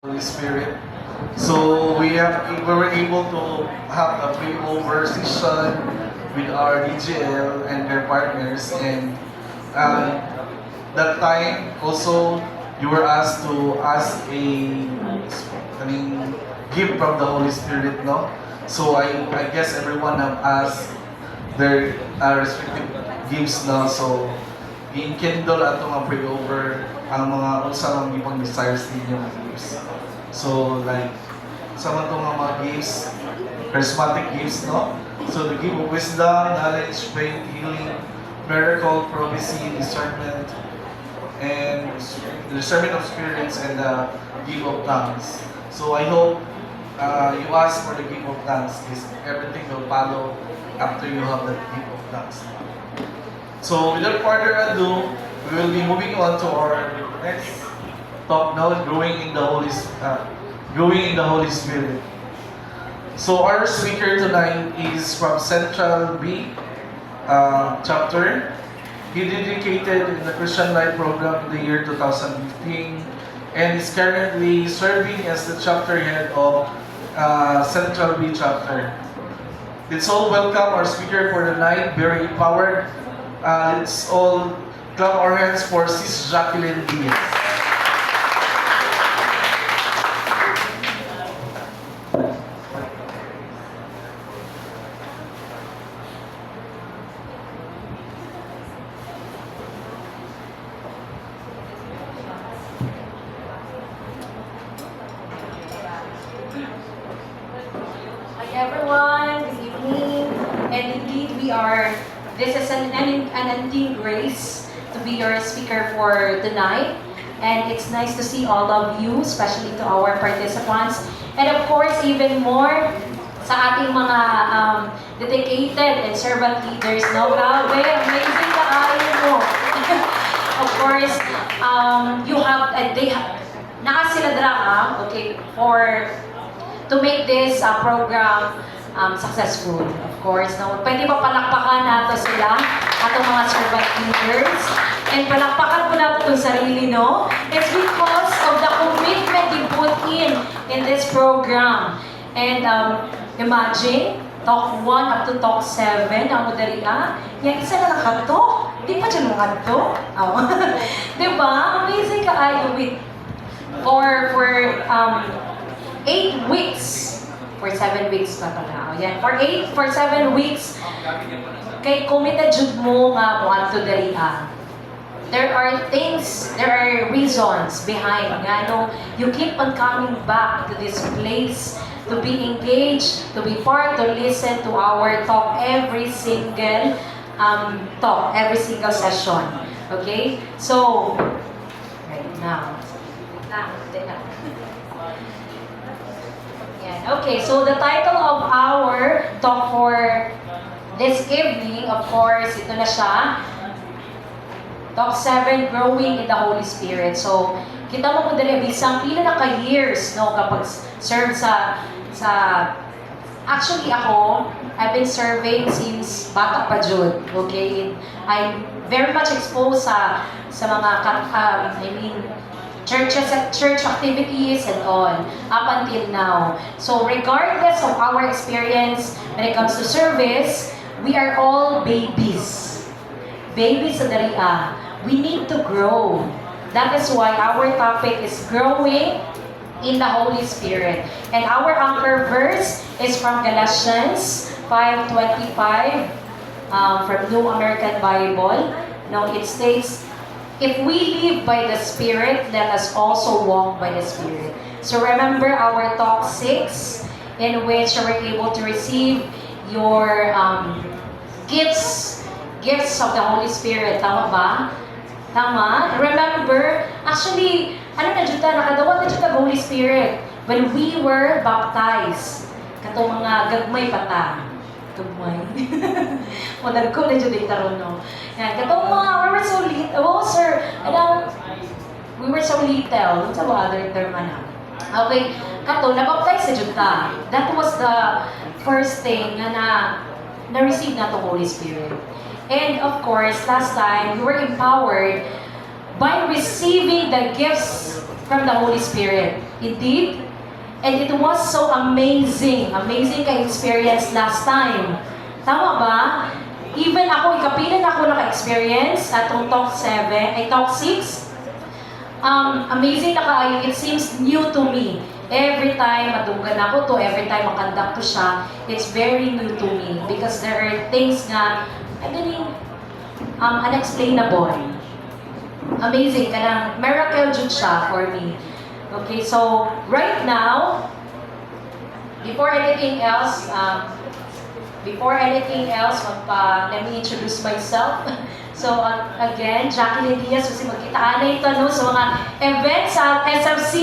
Holy Spirit. So we were able to have a pre-over session with our DGL and their partners, and uh, that time also you were asked to ask I mean, gift from the Holy Spirit, no? So I guess everyone have asked their respective gifts now. So i-kindle ato nga pre-over ang mga unsa ang ibang desires ninyo nga gifts. So like some of mga gifts, charismatic gifts, no? So the gift of wisdom, knowledge, faith, healing, miracle, prophecy, discernment, and the discernment of spirits, and the gift of tongues. So I hope you ask for the gift of tongues, because everything will follow after you have that gift of tongues. So without further ado, we will be moving on to our next talk now, growing in the Holy Spirit. So our speaker tonight is from Central B chapter. He dedicated in the Christian Life program in the year 2015 and is currently serving as the chapter head of Central B chapter. Let's all welcome our speaker for the night, very empowered. Let's all clap our hands for Sis Jacqueline Diaz. Hi everyone, good evening. And indeed this is an indeed grace to be your speaker for tonight. And it's nice to see all of you, especially to our participants. And of course, even more sa ating mga dedicated and servant leaders. No, grabe, amazing na kayo mo. Of course, they have, naa sila dra, okay, to make this program successful, of course. No? Pwede ba palakpakan nato sila, atong mga servant leaders? And palakpakan po nato itong sarili, no? It's because of the commitment you put in this program. And imagine, Talk 1 up to Talk 7, ang modalya, yan isa na nakato. Di pa dyan mga to. Oh. Diba? Amazing ka ay for 8 weeks. For 7 weeks pa pala. O yan. For 7 weeks, kay committed jud mo nga mo adto diriha. There are reasons behind nga no, you keep on coming back to this place to be engaged, to be part, to listen to our talk every single every single session. Okay? So, right now. Okay, so the title of our talk for this evening, of course, ito na siya. Talk 7, Growing in the Holy Spirit. So, kita mo po dali, bisang pila na ka-years, no, kapag serve actually ako, I've been serving since bata pa jud, okay? I'm very much exposed sa mga, church activities and all, up until now. So regardless of our experience when it comes to service, we are all babies. Babies sa daria. We need to grow. That is why our topic is growing in the Holy Spirit. And our anchor verse is from Galatians 5:25 from New American Bible. Now it states, if we live by the Spirit, let us also walk by the Spirit. So remember our talk 6, in which we're able to receive your gifts of the Holy Spirit. Tama ba? Tama? Remember, actually, nakadawat na juta Holy Spirit when we were baptized. Katong mga gagmay pata. Gagmay. Madag ko na dyan itaron, no? Yan, katong mga, we were so little. Oh, sir, we were so little. What's the other term, Okay, kato, nabaptize sa juta. That was the first thing na na-receive na to Holy Spirit. And of course, last time, we were empowered by receiving the gifts from the Holy Spirit. Indeed. And it was so amazing. Amazing ka-experience last time. Tama ba? Even ako, ikapilan ako naka-experience atong Talk 7, ay Talk 6. Amazing na kaayo. It seems new to me. Every time madugan ako to, every time makandak to siya, it's very new to me. Because there are things na, I mean, unexplainable. Amazing. Kanang miracle jud siya for me. Okay, so right now, before anything else, let me introduce myself. So again, Jacqueline Diaz, kasi magkitaan na ito no, sa mga events sa SFC.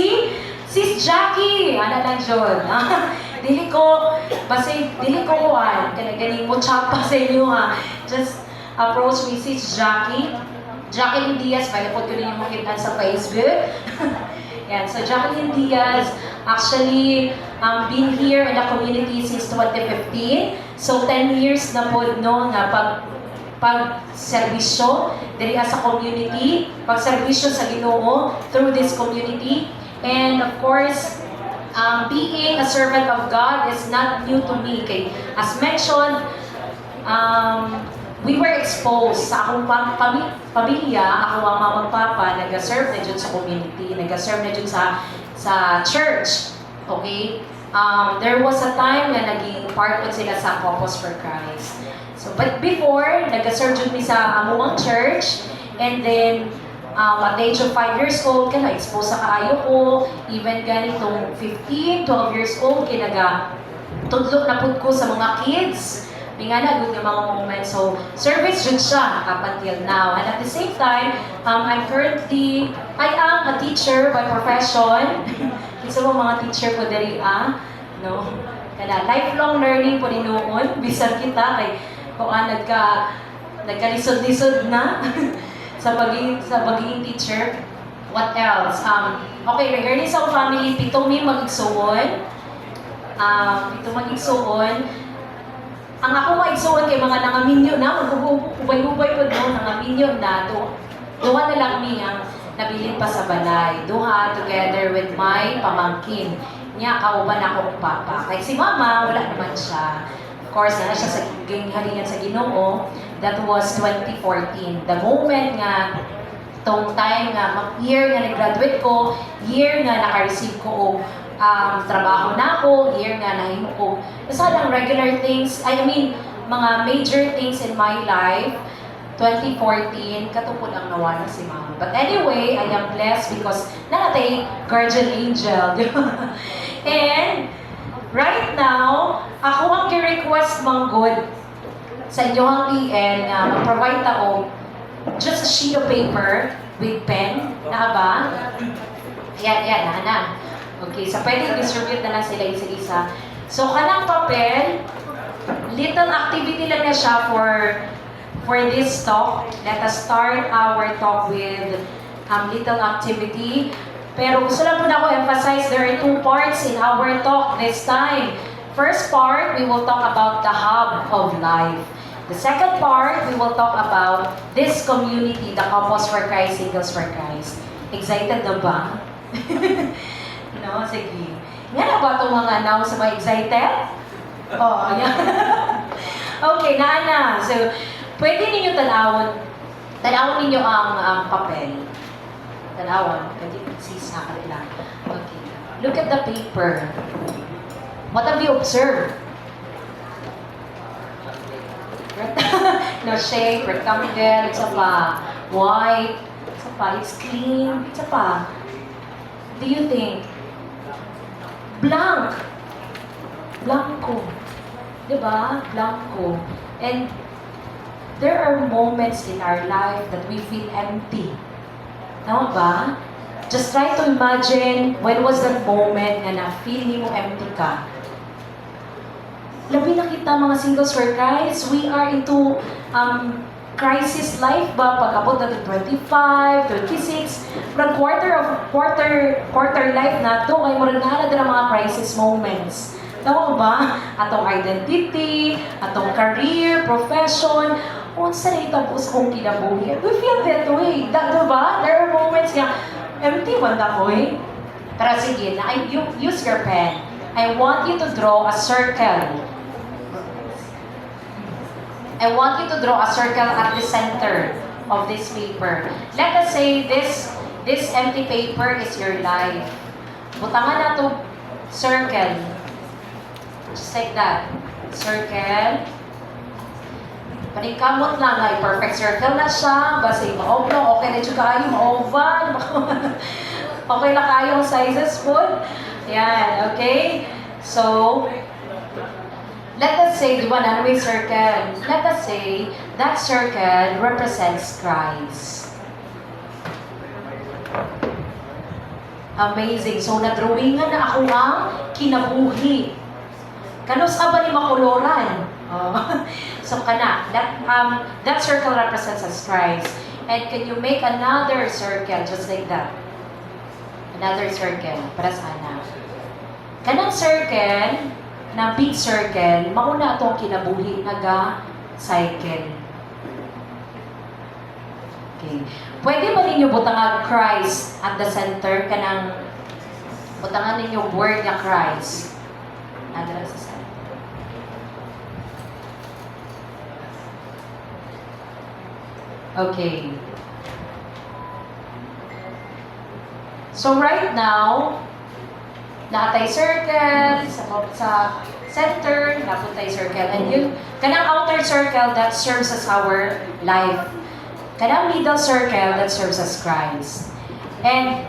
Sis Jackie, ano lang yun? Dili ko kuhan, ganing mo chapa sa inyo ha. Just approach me, Sis Jackie. Jacqueline Diaz, pwede po ko rin yung makita sa Facebook. Yan, so Jacqueline Diaz, actually, been here in the community since 2015. So 10 years na po no, nga pag-serbisyo diri sa community, pag-serbisyo sa Ginoo through this community. And of course, being a servant of God is not new to me. Okay? As mentioned, we were exposed sa akong pamilya, ako ang mamang papa, nag-serve na dyan sa community, nag-serve na dyan sa church. Okay? There was a time na naging part po sila sa Corpus for Christ. So, but before, nag-serve dyan mi sa amuang church, and then, at the age of 5 years old, na-expose sa kaayo ko, even ganitong 15, 12 years old, tudlok na po ko sa mga kids. May nga na, good nga mga moments. So, service dyan siya up until now. And at the same time, I am a teacher by profession. Isa mo mga teacher ko dali, no? Kaya lifelong learning po ni noon. Bisan kita, kay kung nagkalisod-lisod na. sa pagiging teacher. What else? Okay, regarding sa family, pito may mag-igsuon. Ang ako mag-igsuon kay mga nangaminyo na, mag-ubay-ubay po no, nangaminyo na. Duha na lang mi ang nabilin pa sa balay. Duha together with my pamangkin. Niya, kauban ako papa. Kaya si mama, wala naman siya. Of course, na siya sa halingan sa Ginoo. That was 2014. The moment nga, tong time nga, year nga nag-graduate ko, year nga naka-receive ko trabaho na ako, year nga nahimo ko. Basta lang regular things, mga major things in my life, 2014, katupod ang nawala si mama. But anyway, I am blessed because nanatay guardian angel. And, right now, ako ang gi-request manggod sa inyong EN na mag-provide tao just a sheet of paper with pen. Na ba? Yan, na. Okay, so pwede distribute na lang sila isa-isa. So, kanang papel, little activity lang na siya for this talk. Let us start our talk with little activity. Pero gusto lang po na ako emphasize, there are 2 parts in our talk this time. First part, we will talk about the hub of life. The second part, we will talk about this community, the Couples for Christ, Singles for Christ. Excited na ba? No? Sige. Nga na ba itong mga announce ba excited? Oh, yan. Okay, na. So, pwede ninyo tanawon ninyo ang papel. Tanawon. Pwede sa kanila. Okay. Look at the paper. What have you observed? No shape, rectangle, isa pa. White, isa pa. It's clean, isa pa. Do you think? Blank. Blanco. Diba? Blanco. And there are moments in our life that we feel empty. Tama ba? Just try to imagine when was that moment na na-feel mo empty ka. Labi na kita mga singles for Christ, we are into crisis life ba? Pag-abot na 25, 26, from quarter life na to, ay murag na mga crisis moments. Tama ba? Atong identity, atong career, profession, unsa na itapos kong kinabuhi. We feel that way. Diba? There are moments nga, empty man na ko eh. Pero sige, use your pen. I want you to draw a circle. I want you to draw a circle at the center of this paper. Let us say this empty paper is your life. Butangan na to circle. Just like that. Circle. Panikamot lang ay perfect circle na siya. Basta yung maoblong, okay na dyan kayo, ma-oval. Okay na kayong sizes po. Yan, okay? So, let us say, di ba, ano may circle? Let us say, that circle represents Christ. Amazing. So, nadrawingan na ako ang kinabuhi. Kanus ka ba ni makoloran? So, that circle represents as Christ. And can you make another circle just like that? Another circle. Para saan na? Kanang circle, na big circle, mauna itong kinabuhi naga-cycle. Okay. Pwede ba ninyo butangan Christ at the center? Kanang butangan ninyo word na Christ. Nadala sa center. Okay. So right now, naatay circle, sa center, napuntay circle. And yung kanang outer circle that serves as our life. Kanang middle circle that serves as Christ. And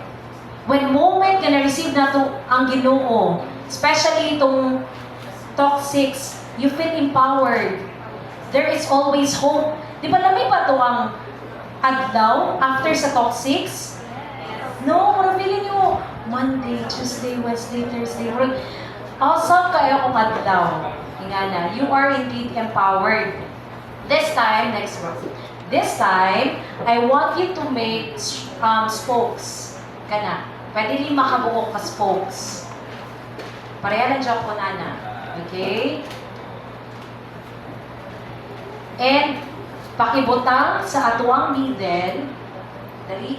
when moment ka na-receive na to ang Ginoo, especially itong Talk 6, you feel empowered. There is always hope. Di ba lamay pa ito ang adlaw after sa Talk 6? No, parang feeling nyo, Monday, Tuesday, Wednesday, Thursday, Friday. Awesome kayo kung adlaw. Hinga na, you are indeed empowered. This time, next one. This time, I want you to make spokes. Kana. Pwede rin makabuo ka spokes. Pareha lang dyan po na. Okay? And, pakibutang sa atuang middle, dali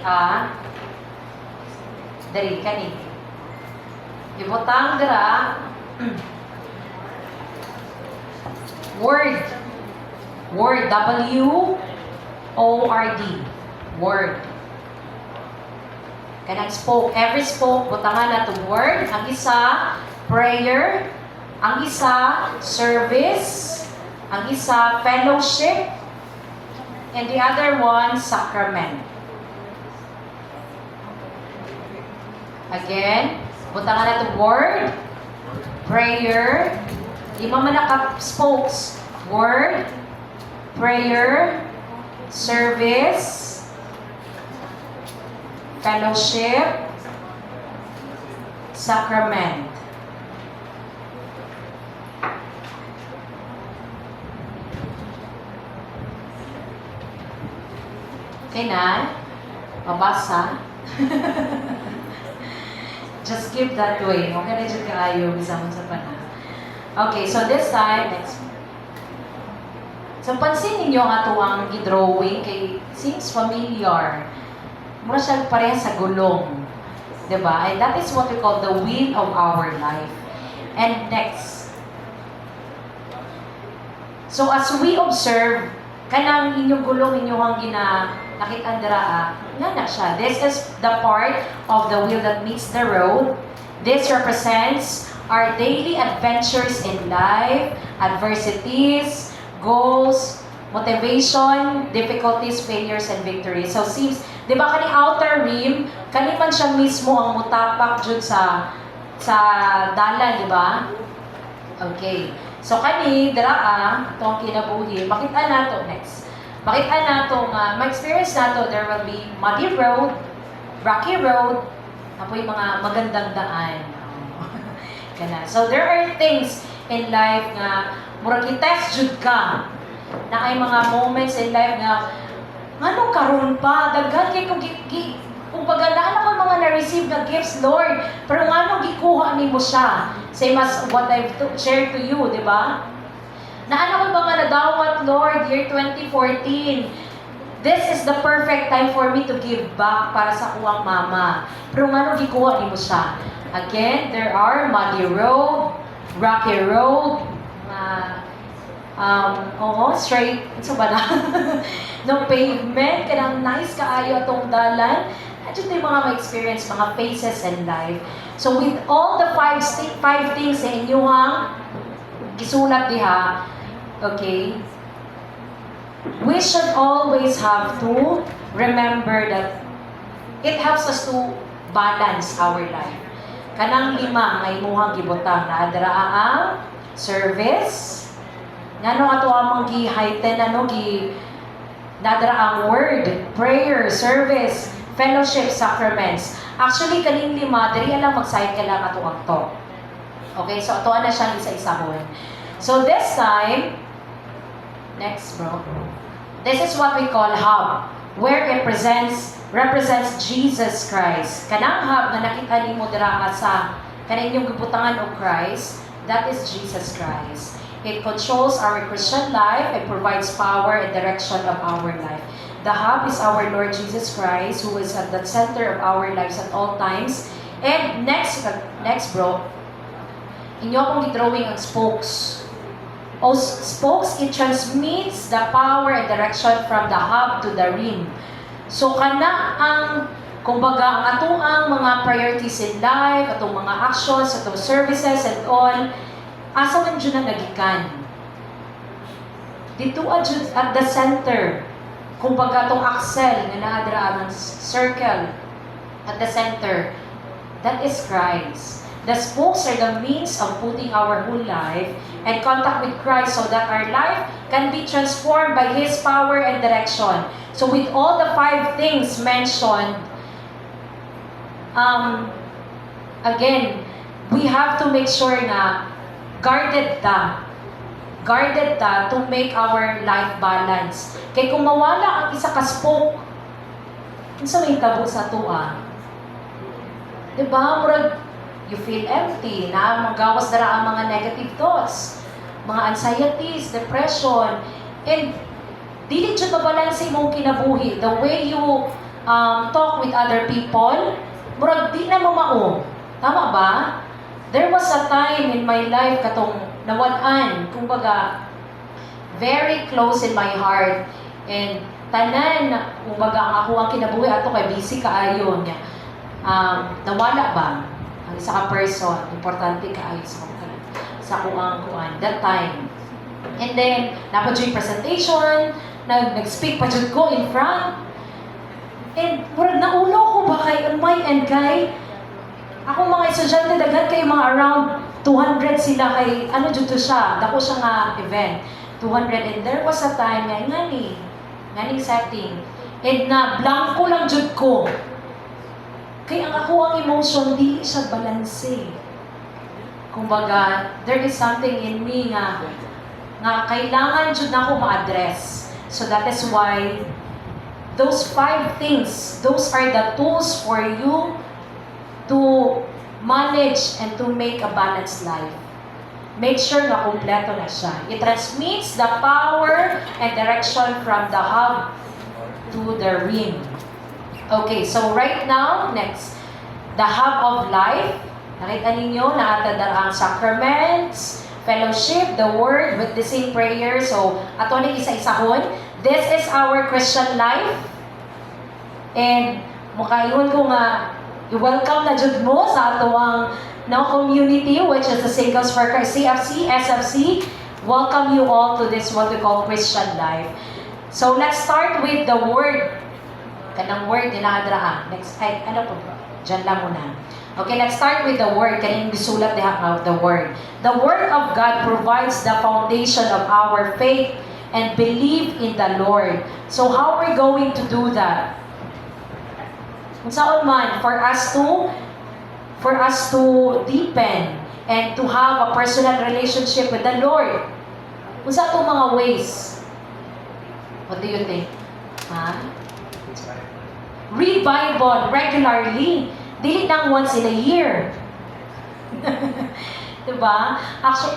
kani. Ibutang dira, word, W-O-R-D, word. Kanang spoke, every spoke, butangan na to word. Ang isa, prayer. Ang isa, service. Ang isa, fellowship. And the other one, sacrament. Again, butangan na to word, prayer. Lima man naka-spokes. Word, prayer, service, fellowship, sacrament. Okay na? Mabasa? Just give that way. Okay na dyan kaayo. Bisa mo sa pana. Okay, so this time, next. So, pansin ninyo ang ato ang i-drawing kay seems familiar. Mura siya pareha sa gulong. Diba? And that is what we call the wheel of our life. And next. So, as we observe, kanang inyong gulong, inyong nakita dira, na siya. This is the part of the wheel that meets the road. This represents our daily adventures in life, adversities, goals, motivation, difficulties, failures, and victories. So seems, di ba kani outer rim, kani man siya mismo ang mutapak jud sa dalan, di ba? Okay. So kani dira tong kinabuhi, makita nato next. Makita nato nga ma-experience nato there will be muddy road, rocky road, apoy mga magandang daan. Kana. So there are things in life nga murag i-test jud ka. Na ay mga moments in life nga anong karon pa daghan kay kung pagandaan ako mga na-receive na gifts, Lord, pero nga anong gikuha nimo siya? Same as what I've shared to you, di ba? Na ano ko ba nga nadawat, Lord, year 2014? this is the perfect time for me to give back para sa kuwang mama. Pero nga nung gikuha ni mo siya. Again, there are muddy road, rocky road, straight, so ba na? No pavement, kanang nice kaayo atong dalan. At yung mga ma-experience, mga phases in life. So with all the five things sa inyong gisulat diha, okay, we should always have to remember that it helps us to balance our life. Kanang lima nga imuhang gibutang na adra ang service, ngano ato among gi-heighten nadra ang word, prayer, service, fellowship, sacraments. Actually kaning lima diri lang mag-cycle lang ato to. Okay, so ato na siyang isa-isahon. So this time, next bro. This is what we call hub, where it represents Jesus Christ. Kanang hub na nakita nimo dira sa kaninyong gibutangan of Christ, that is Jesus Christ. It controls our Christian life. It provides power and direction of our life. The hub is our Lord Jesus Christ, who is at the center of our lives at all times. And next bro, inyo akong i-drawing ang spokes. O spokes, it transmits the power and direction from the hub to the rim. So kana ang, kumbaga, ang atong mga priorities in life, atong mga actions, atong services and all, asa man dyan ang nagikan. Dito at the center, kumbaga itong axle nga naadra ng circle at the center, that is Christ. The spokes are the means of putting our whole life in contact with Christ so that our life can be transformed by His power and direction. So with all the five things mentioned, again, we have to make sure na guarded ta to make our life balance. Kaya kung mawala ang isa ka spoke, unsa may tabo sa tuwa? Diba? Murag, you feel empty, na magawas dara ang mga negative thoughts, mga anxieties, depression, and dili jud mabalanse imong kinabuhi. The way you talk with other people, murag di na mo mao. Tama ba? There was a time in my life katong nawalan, kumbaga, very close in my heart. And tanan, kumbaga, ang ako ang kinabuhi ato kay busy kaayo niya. Nawala ba? Ang isa ka person, importante kaayo sa kuang that time. And then, napadyo yung presentation, nag-speak pa dyan ko in front. And, murag naulo ko ba kay on my end kay ako mga estudyante, daghan kayo mga around 200 sila kay, ano dito siya, dako siya nga event, 200, and there was a time nga, nganing setting, and na, blanco lang jud ko. Kaya ang ako ang emotion, di siya balanse. Kumbaga, there is something in me nga kailangan jud na ako ma-address. So that is why, those five things, those are the tools for you to manage and to make a balanced life. Make sure na kompleto na siya. It transmits the power and direction from the hub to the rim. Okay, so right now, next, the hub of life. Nakita ninyo na atadar ang sacraments, fellowship, the word, with the same prayer. So, ato ni isa-isahon. This is our Christian life. And, mukhayon ko nga, i-welcome na jud mo sa atuang community, which is the Singles for Christ, CFC, SFC. Welcome you all to this what we call Christian life. So let's start with the word. Kanang word dinadra. Next, ano po bro? Diyan lang muna. Okay, let's start with the word. Kaning bisulat diha of the word. The word of God provides the foundation of our faith and belief in the Lord. So how are we going to do that? Unsaon man for us to deepen and to have a personal relationship with the Lord. Unsa itong mga ways? What do you think? Read Bible regularly. Dili nang once in a year. Diba? Actually,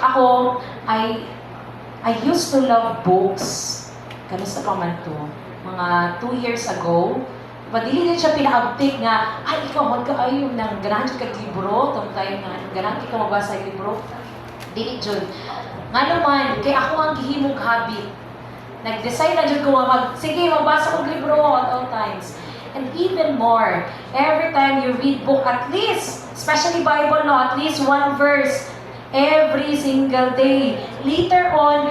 I used to love books. Kamusta pa man to? mga 2 years ago. Dili din siya pina-update nga, ay, ikaw, magkaayo ng ganahan ka libro, itong tayo nga, ganahan ka mabasa yung libro. Dili, Jud. Nga naman, kay ako ang gihimong habit. Nag-decide na Jud ko, sige, mabasa kong libro at all times. And even more, every time you read book, at least, especially Bible, no, at least one verse, every single day. Later on,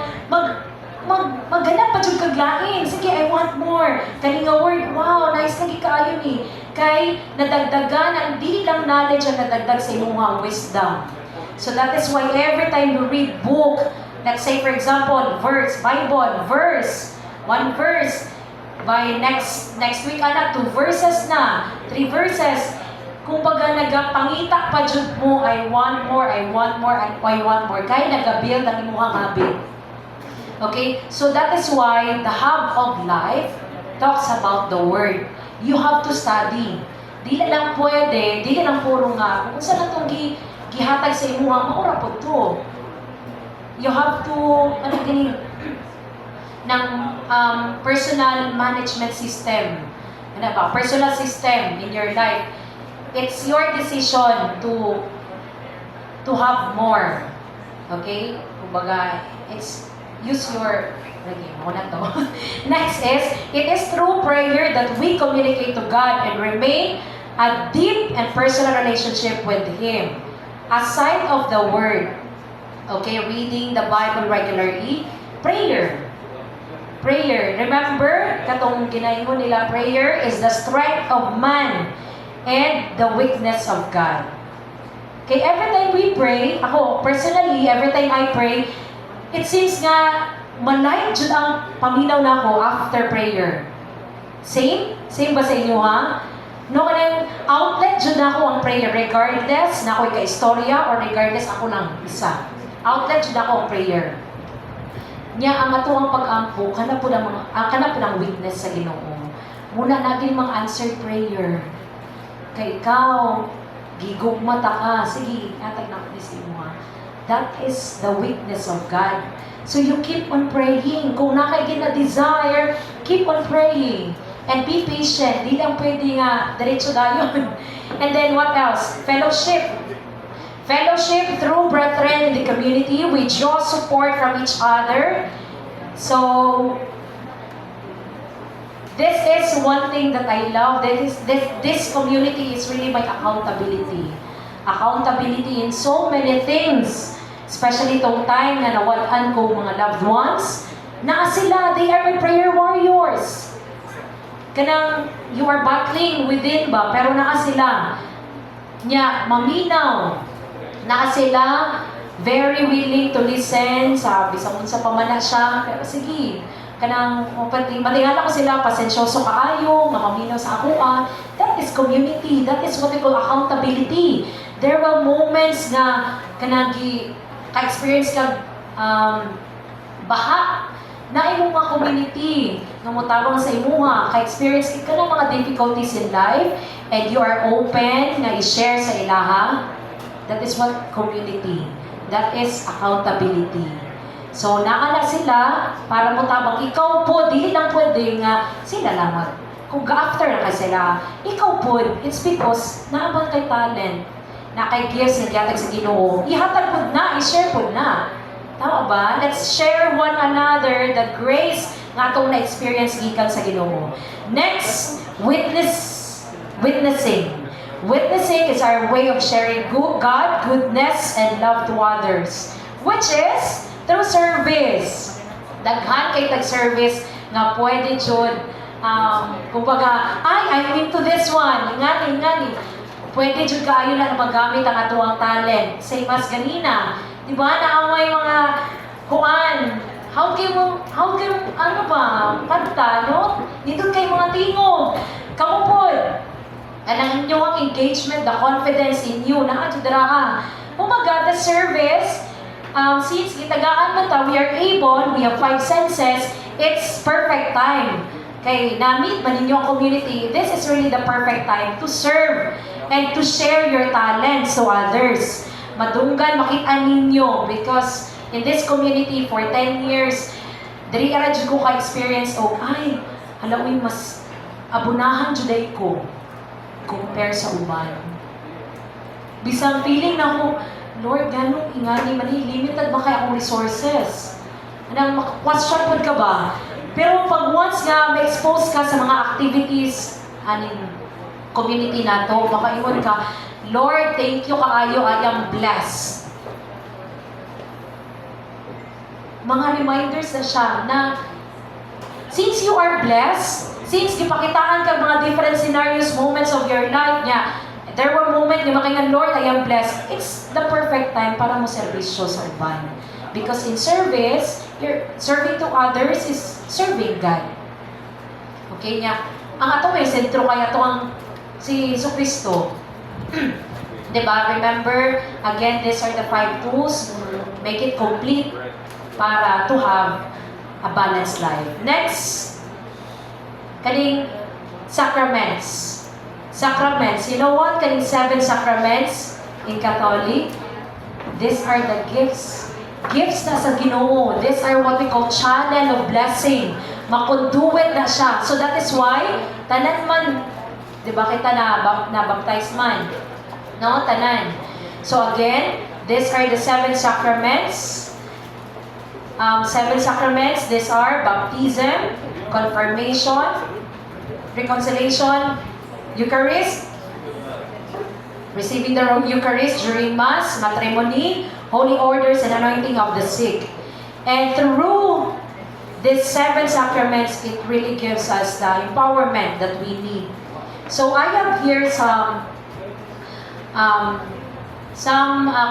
magganap pa dyan kaglain. Sige, I want more. Kani nga word, wow, nice lagi kaayo ni. Kay nadagdagan ang dili lang knowledge ang nadagdag sa imong mga wisdom. So that is why every time you read book, let's say for example, Bible, one verse, by next week anak, 2 verses na, 3 verses, kung baga nagapangita pa jud mo, I want more, and I want more. Kaya nagabuild ang imong habit. Okay? So that is why the Hub of Life talks about the Word. You have to study. Dili lang pwede, dili lang puro nga, kung saan itong gihatag sa imuha, maura po to. You have to, ng personal management system. Ano ba? Personal system in your life. It's your decision to have more. Okay? Kumbaga, use your Next is, it is through prayer that we communicate to God and remain a deep and personal relationship with Him. Aside of the Word, okay, reading the Bible regularly, prayer. Remember, katong ginaingon nila, prayer is the strength of man and the weakness of God. Okay, every time we pray, ako personally, every time I pray, it seems nga, malay jud ang paminaw na ako after prayer. Same? Same ba sa inyo, ha? No, kanang outlet jud na ako ang prayer, regardless na ako'y ka-istorya or regardless ako lang isa. Outlet jud ako ang prayer. Nya ang ato ang pag-ampo, kana po ng witness sa Ginoo. Muna natin mga answered prayer. Kay ikaw, gigugmata ka, sige, natag na ko sa imo. That is the witness of God. So you keep on praying. Kung nakay gina-desire, keep on praying. And be patient. Di lang pwede nga, diretso dayon. And then what else? Fellowship. Fellowship through brethren in the community. We draw support from each other. So, this is one thing that I love. This community is really my accountability. Accountability in so many things. Especially itong time na nawatan ko mga loved ones. Na sila, they are my prayer warriors. Kanang, you are battling within ba, pero naa sila. Nya, maminaw. Naa sila, very willing to listen. Sabi, sa pamana siya. Pero sige, kanang, matingala ko sila, pasensyoso kaayo, nga maminaw sa akuan. That is community. That is what we call accountability. There were moments na, kanang, ka-experience ka baha na imong mga community nga motabang sa imuha, ka-experience ka ng mga difficulties in life and you are open nga i-share sa ilaha. That is what community. That is accountability. So naala sila para motabang ikaw po, dili lang pwede nga sila lamang. Kung ga-after na ka sila, ikaw po, it's because naabang kay talent, na kay gifts na diatag sa Ginoo, ihatag po na, i-share po na. Tama ba? Let's share one another the grace nga itong na-experience gikan sa Ginoo. Next, witnessing. Witnessing is our way of sharing God, goodness, and love to others, which is through service. Daghan kay tag-service nga pwede jud, kumbaga, I'm into this one, ingani. Pwede jud kaayo na magamit ang atuang talent. Same as ganina. Di ba? Naaway mga kuan. How can ano ba? Kanta, no? Dito kay mga tingog. Kamu po. Ang inyong engagement, the confidence in you, na-adjudra. Umaga, the service, since itagaan mo ta, we are able, we have 5 senses, it's perfect time. Kay na-meet man ninyo ang community, this is really the perfect time to serve and to share your talents to others. Madunggan makita ninyo because in this community for 10 years, diri ara jud ko ka-experience og ay halawin mas abunahan juday ko compare sa uban. Bisang feeling na ko, Lord, ganong ingani man limited ba kaya akong resources? Anong question po ka ba? Pero pag once nga ma-expose ka sa mga activities aning community na to, makaingon ka, Lord, thank you kaayo, I am blessed. Mga reminders na siya na since you are blessed, since gipakitaan ka mga different scenarios, moments of your life niya, there were moments na makaingan, Lord, I am blessed. It's the perfect time para mo servisyo sa uban. Because in service, you're serving to others is serving God. Okay niya? Ang ato may sentro kaya to ang si Jesucristo. Diba? Remember, again, these are the 5 tools. Make it complete para to have a balanced life. Next, kaning sacraments. Sacraments. You know what? Kaning 7 sacraments in Catholic, these are the gifts. Gifts na sa Ginoo. These are what we call channel of blessing. Makonduit na siya. So that is why, tanan man, di ba kita na-baptize man? No? Tanan. So again, these are the 7 sacraments. 7 sacraments, these are baptism, confirmation, reconciliation, Eucharist, receiving the Eucharist during Mass, matrimony, holy orders, and anointing of the sick. And through these 7 sacraments, it really gives us the empowerment that we need. So I have here some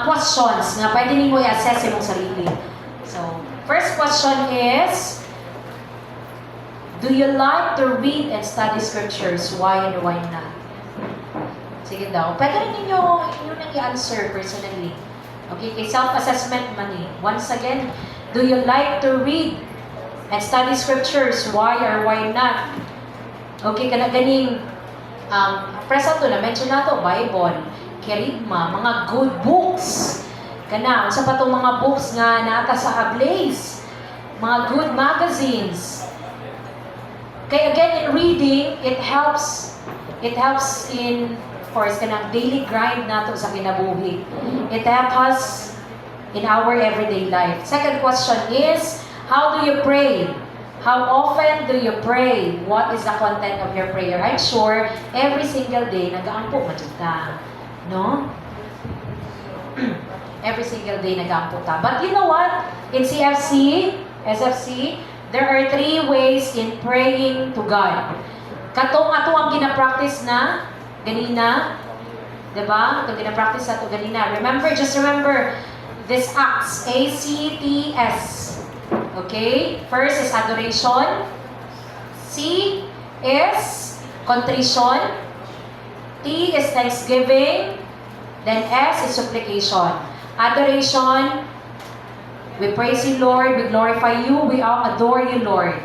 questions na pwede ninyo i-assess imong sarili. So, first question is, do you like to read and study scriptures? Why and why not? Sige daw. Pwede rin ninyo nang i-answer personally. Okay, kay self-assessment man eh. Once again, do you like to read and study scriptures? Why or why not? Okay, kana ganing presa to na mention nato Bible, kerigma, mga good books. Kana sa patong mga books nga naata sa Ablaze, mga good magazines. Kaya again, in reading, it helps in, of course, kanang daily grind nato sa kinabuhi. It helps us in our everyday life. Second question is, how do you pray? How often do you pray? What is the content of your prayer? I'm sure every single day nag-aampo ta, no? Every single day nag-aampo ta. But you know what? In SFC, there are 3 ways in praying to God. Katong ato ang gina-practice na ganina, 'di ba? Ito gina-practice ato ganina. Just remember this acts, ACTS. Okay? First is adoration. C is contrition. T is thanksgiving. Then S is supplication. Adoration, we praise you, Lord. We glorify you. We adore you, Lord.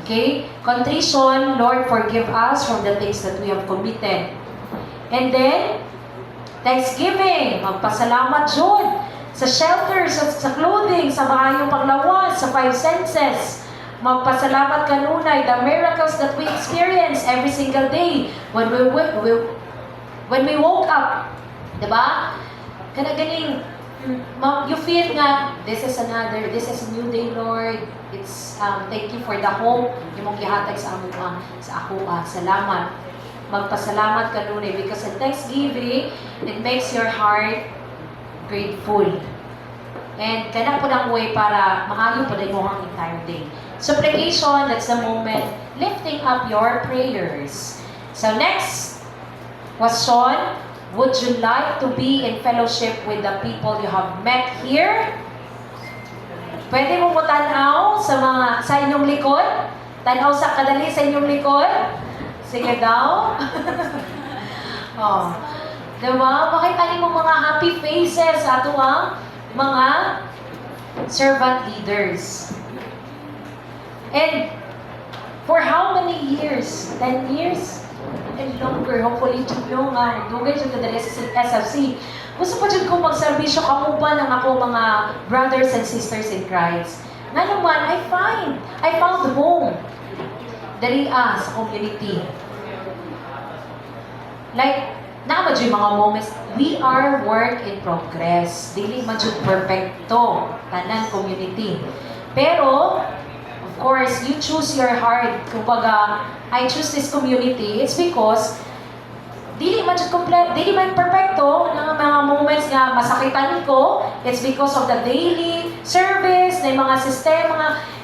Okay? Contrition, Lord, forgive us from the things that we have committed. And then, thanksgiving, magpasalamat Jud sa shelter, sa clothing, sa maayong panglawas, sa 5 senses. Magpasalamat kanunay, the miracles that we experience every single day when we woke up. Diba? Kana ganing, you feel nga, this is a new day, Lord. It's, thank you for the hope yung mong gihatag sa ako. Salamat. Magpasalamat kanunay because in thanksgiving, it makes your heart grateful. And kana po ng way para maayo po din mo ang entire day. Supplication, that's the moment lifting up your prayers. So next question, would you like to be in fellowship with the people you have met here? Pwede mo tanaw sa inyong likod? Tanaw sa kadali sa inyong likod? Sige daw. Oh. Diba? Pakita niyo mga happy faces sa ato ang mga servant leaders. And for how many years? 10 years? And longer, hopefully, yung dugay dyan ka dali sa SFC. Gusto pa dyan ko magservisyo kamuban ng ako mga brothers and sisters in Christ. Nga naman, I found home. dali sa community. Like, naman yung mga moments, we are work in progress. Dili man yung perfecto, tanan community. Pero, of course, you choose your heart. Kumbaga, I choose this community, it's because dili man jud complete, dili man perfecto ng mga moments nga masakitan ko. It's because of the daily service, na mga sistema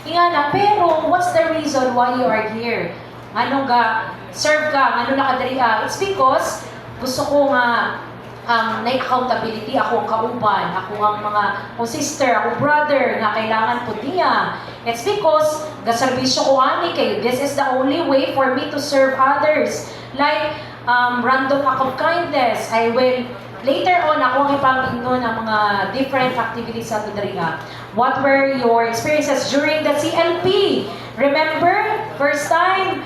nga pero what's the reason why you are here? Ano ga serve ka, ano nakadiri ka? It's because gusto ko nga na accountability ako ang kauban, ako ang mga sister, ako brother nga kailangan po niya. It's because gaserbisyo ko ani kay this is the only way for me to serve others. Like random act of kindness. I will, later on, ako ang ipamigno ng mga different activities sa Tudria. What were your experiences during the CLP? Remember, first time,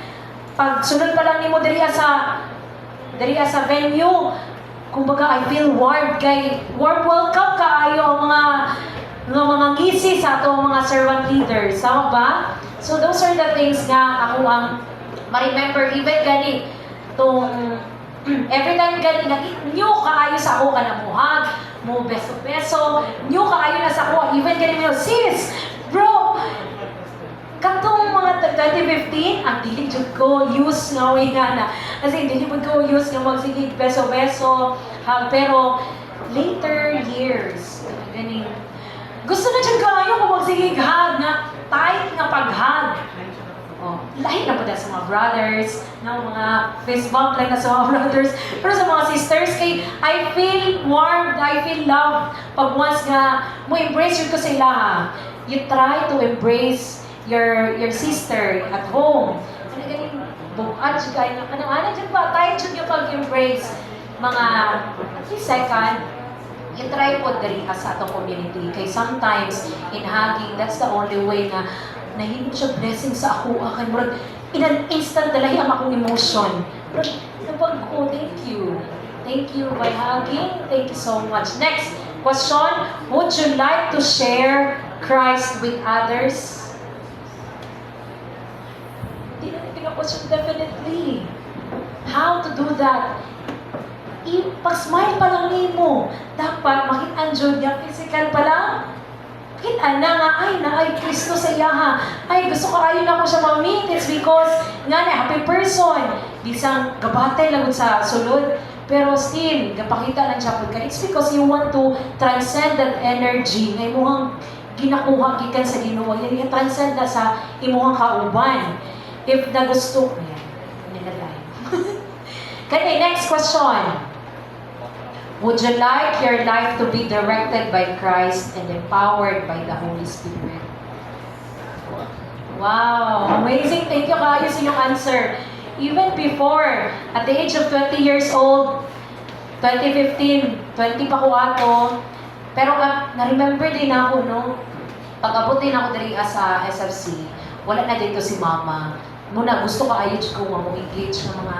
pag sunod pa lang ni mo diri sa venue, kumbaga, I feel warm welcome kaayo ang mga ngisi sa ato mga servant leaders. Tama ba? So, those are the things nga ako ang ma-remember, even gani, every time gani new kaayo sa ako ka na muhag, mo beso-beso, new kaayo na sa ako, even gani mo, sis, bro, katong mga 2015, ang dili jud ko use nga way na. Kasi dili mo ko use nga magsigig beso-beso, pero later years, ganing, gusto na jud kaayo ko magsigig hug na tight nga pag-hug. Oh, lahi na po sa mga brothers, mga fist bump lang na sa mga brothers. Pero sa mga sisters, kay I feel warmed, I feel loved. Pag once nga, mo embrace yun ko sa ilaha. You try to embrace your sister at home. Ano ganing bukat siya kayo. Ano dyan ba? Tayo dyan yung pag-embrace. Mga, at least second, you try po dali sa atong community. Kay sometimes, in hugging, that's the only way na nahimo siya blessing sa ako. Akan mo in an instant dalahi ang akong emotion. Pero nabag ko, thank you. Thank you by hugging. Thank you so much. Next question, would you like to share Christ with others? Hindi na pinag-question, definitely. How to do that? Pag-smile pa lang nimo, dapat makita-anjod niya physical pa lang. Kita na nga, ay Kristo sa iyaha. Ay, gusto ko ayon ako siya ma-meet. It's because, nga na, happy person. Bisang gabatay lang sa sulod. Pero still, gapakita lang siya po ka. It's because you want to transcend that energy na imuhang ginakuha gikan sa Ginoo. Yan yung transcend na sa imuhang kauban. If na gusto, ayan, nilalay. Okay, next question. Would you like your life to be directed by Christ and empowered by the Holy Spirit? Wow! Amazing! Thank you kayo sa inyong answer. Even before, at the age of 20 years old, 2015, 20 pa ko ato, pero na-remember din ako, no? Pag-abot din ako diri sa SFC, wala na dito si Mama. Muna, gusto ka ayun ko mag-engage ng mga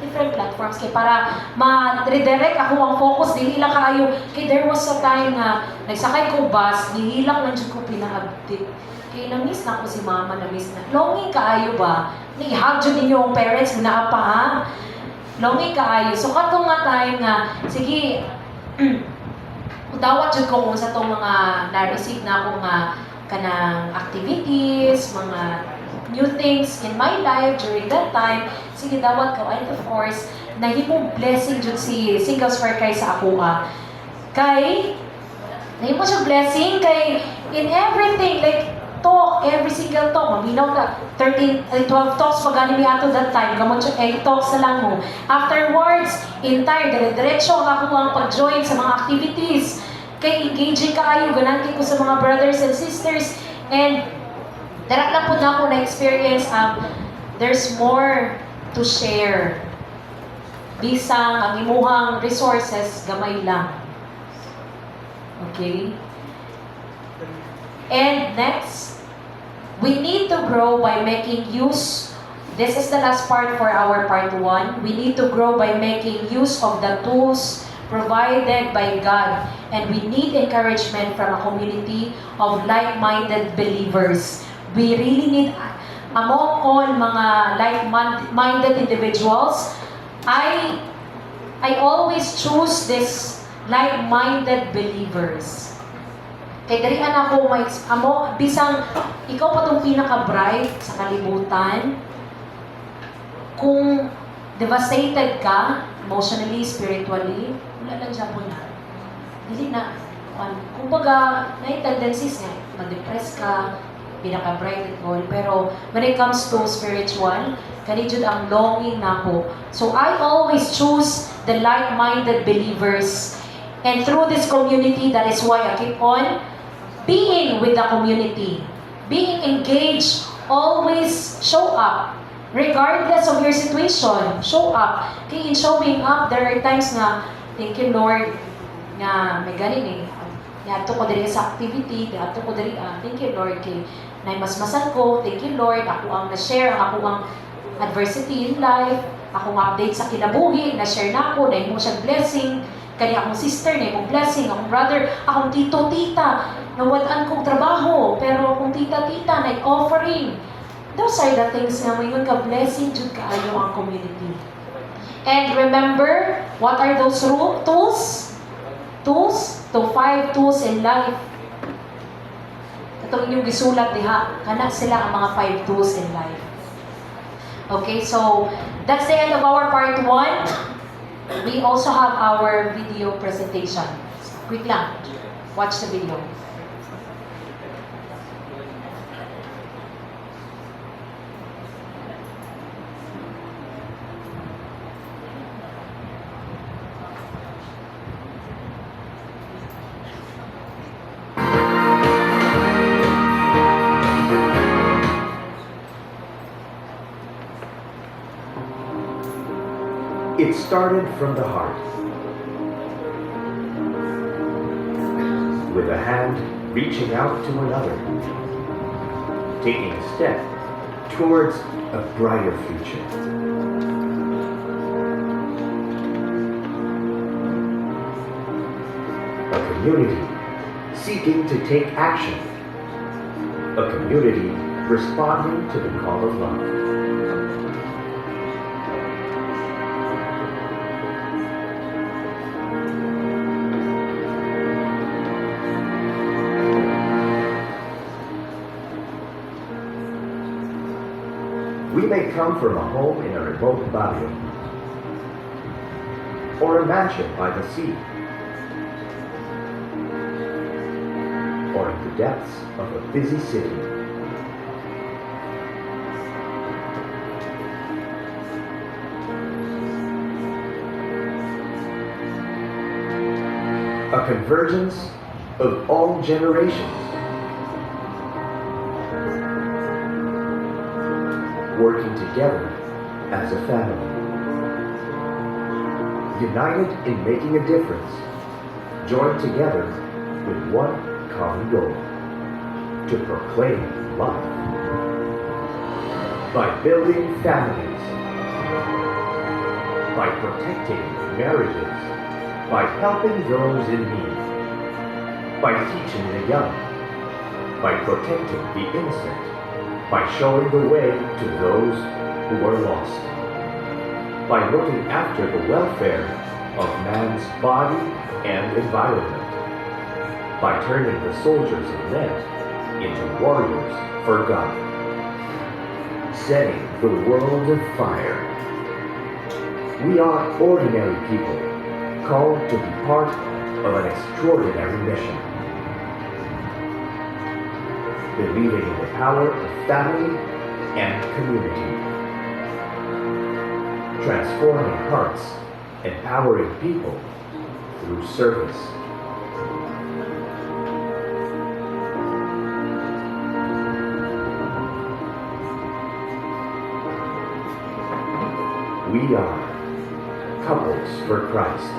different platforms kay para ma-redirect ako ang focus dili lang kaayo kay there was a time na nagsakay ko bus nihilak lang jud ko pina-update kay na-miss na ako si Mama, na-miss na longing kaayo ba ni-hug jud ninyo ang parents na pa ha longing kaayo so katong nga time nga sige dawat jud ko kung sa tong mga na-receive na ako nga kanang activities mga new things in my life during that time. Sige, dawat ko. And of course, nahimong blessing dyan si Singles for Christ sa ako kay, nahimong siya blessing kay in everything, like talk, every single talk. Maminaw ka, 12 talks pag-anim ato that time. Gamot siya, 8 talks na lang mo. Afterwards, entire, dire-diretso ako ang pag-join sa mga activities. Kay engaging kaayo, gananti ko sa mga brothers and sisters. And dara lang po na ako na-experience there's more to share. Bisang ang imuhang resources, gamay lang. Okay? And next, we need to grow by making use. This is the last part for our part 1. We need to grow by making use of the tools provided by God. And we need encouragement from a community of like-minded believers. We really need, among all mga like-minded individuals, I always choose this like-minded believers. Kay darihan ako bisang ikaw pa tong pinaka-bright sa kalibutan, kung devastated ka, emotionally, spiritually, wala lang siya po na. Dili na. Kumbaga, may tendencies nga, ma-depress ka, pinaka-bright and all. Pero when it comes to spiritual, kanijud ang longing na ako. So I always choose the like-minded believers. And through this community, that is why I keep on being with the community. Being engaged, always show up. Regardless of your situation, show up. Kaya in showing up, there are times na, thank you Lord, na may ganin eh. Yato ko diri sa activity, yato ko diri, thank you Lord, kay naimasmasan ko, thank you Lord, ako ang na-share, ako ang adversity in life, ako ang update sa kinabuhi, na-share na ako, na mo siyang blessing, kani akong sister, na imong blessing, akong brother, akong tito, tita, nawalan kong trabaho, pero akong tita, na-offering. Those are the things na may ka blessing jud kaayo ang community. And remember, what are those tools? To 5 tools in life. Itong inyong gisulat diha, kana sila ang mga 5 tools in life. Okay, so that's the end of our part 1. We also have our video presentation. Quick lang, watch the video. It started from the heart, with a hand reaching out to another, taking a step towards a brighter future. A community seeking to take action. A community responding to the call of love. We may come from a home in a remote barrio, or a mansion by the sea, or in the depths of a busy city. A convergence of all generations, working together as a family, united in making a difference, joined together with one common goal: to proclaim love. By building families, by protecting marriages, by helping those in need, by teaching the young, by protecting the innocent, by showing the way to those who are lost, by looking after the welfare of man's body and environment, by turning the soldiers of men into warriors for God, setting the world afire. We are ordinary people, called to be part of an extraordinary mission. Believing in the power of family and community. Transforming hearts, empowering people through service. We are Couples for Christ.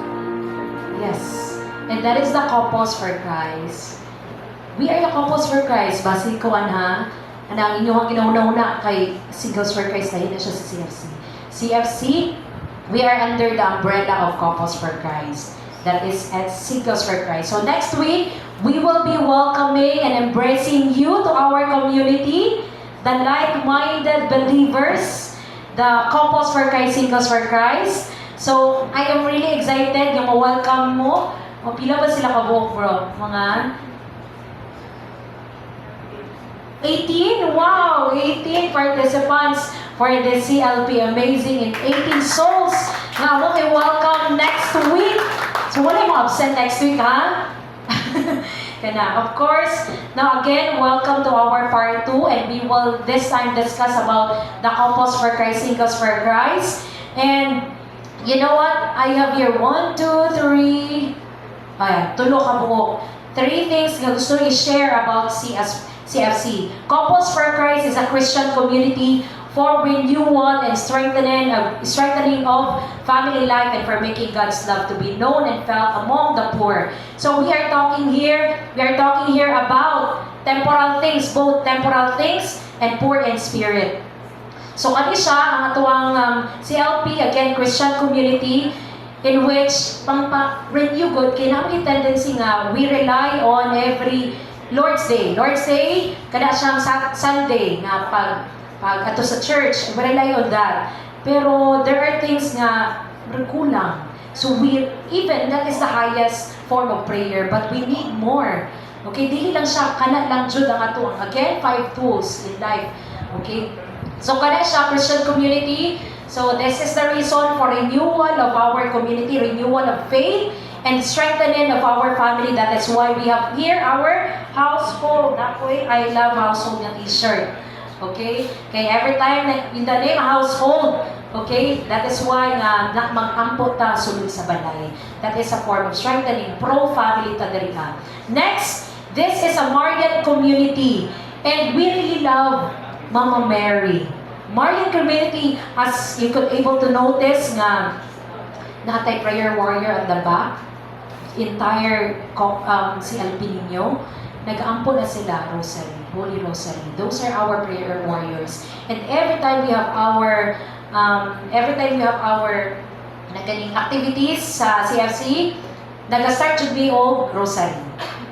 Yes, and that is the Couples for Christ. We are the Couples for Christ. Basi ko ha, ang inyong ginauna-una kay Singles for Christ, dahil na siya sa CFC. CFC, we are under the umbrella of Couples for Christ. That is at Singles for Christ. So next week, we will be welcoming and embracing you to our community. the like-minded believers, the couples for Christ, singles for Christ. So, I am really excited yung ma-welcome mo. O, pila ba sila kabuok, bro? Mga 18? Wow! 18 participants for the CLP. Amazing. And 18 souls na mo may welcome next week. So, wala mo absent next week, ha? Kana. Of course, now again, welcome to our part 2, and we will this time discuss about the couples for Christ, singles for Christ. And you know what? I have here 1, 2, 3. Ayan, tulo ka buo. 3 things na gusto i-share about CFC. Couples for Christ is a Christian community for renewal and strengthening of family life and for making God's love to be known and felt among the poor. So we are talking here about temporal things, both temporal things and poor in spirit. So kani siya ang atuang CLP, again, Christian community, in which renew good, kaya namin tendency nga, we rely on every Lord's Day. Lord's Day, kada siyang Sunday nga pag ato sa church, we rely on that. Pero there are things nga kulang. So that is the highest form of prayer, but we need more. Okay, dili lang siya kana lang jud ang ato. Again, 5 tools in life. Okay? So kana siya Christian community. So this is the reason for renewal of our community, renewal of faith, and strengthening of our family. That is why we have here our household. Nakoy, I love household ng t-shirt. Okay? Kaya every time in the name household, okay? That is why mag-ampot ta sulod sa balay. That is a form of strengthening pro-family ta diri ka. Next, this is a Marian community, and we really love Mama Mary. Marian community, as you could able to notice nga natay prayer warrior at the back, entire CLP ninyo, nag-ampon na sila rosary, Holy Rosary. Those are our prayer warriors. And every time we have our naganing activities sa CFC, nag-start should be all rosary.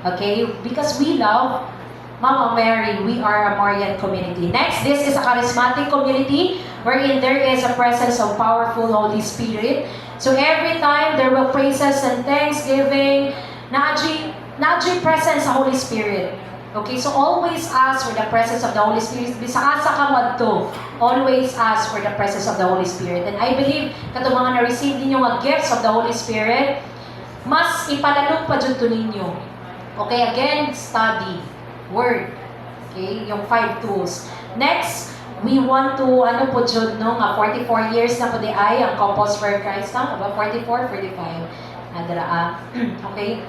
Okay? Because we love Mama Mary, we are a Marian community. Next, this is a charismatic community wherein there is a presence of powerful Holy Spirit. So every time there will praises and thanksgiving, Nadji presence sa Holy Spirit. Okay, so always ask for the presence of the Holy Spirit. Bisaan sa kamadto, always ask for the presence of the Holy Spirit. And I believe kato mga na-receive ninyo mga gifts of the Holy Spirit, mas ipalalong pa dyan to ninyo. Okay, again, study, word. Okay, yung 5 tools. Next, we want to, 44 years na po di ay ang Couples for Christ. About 44, 45. Okay?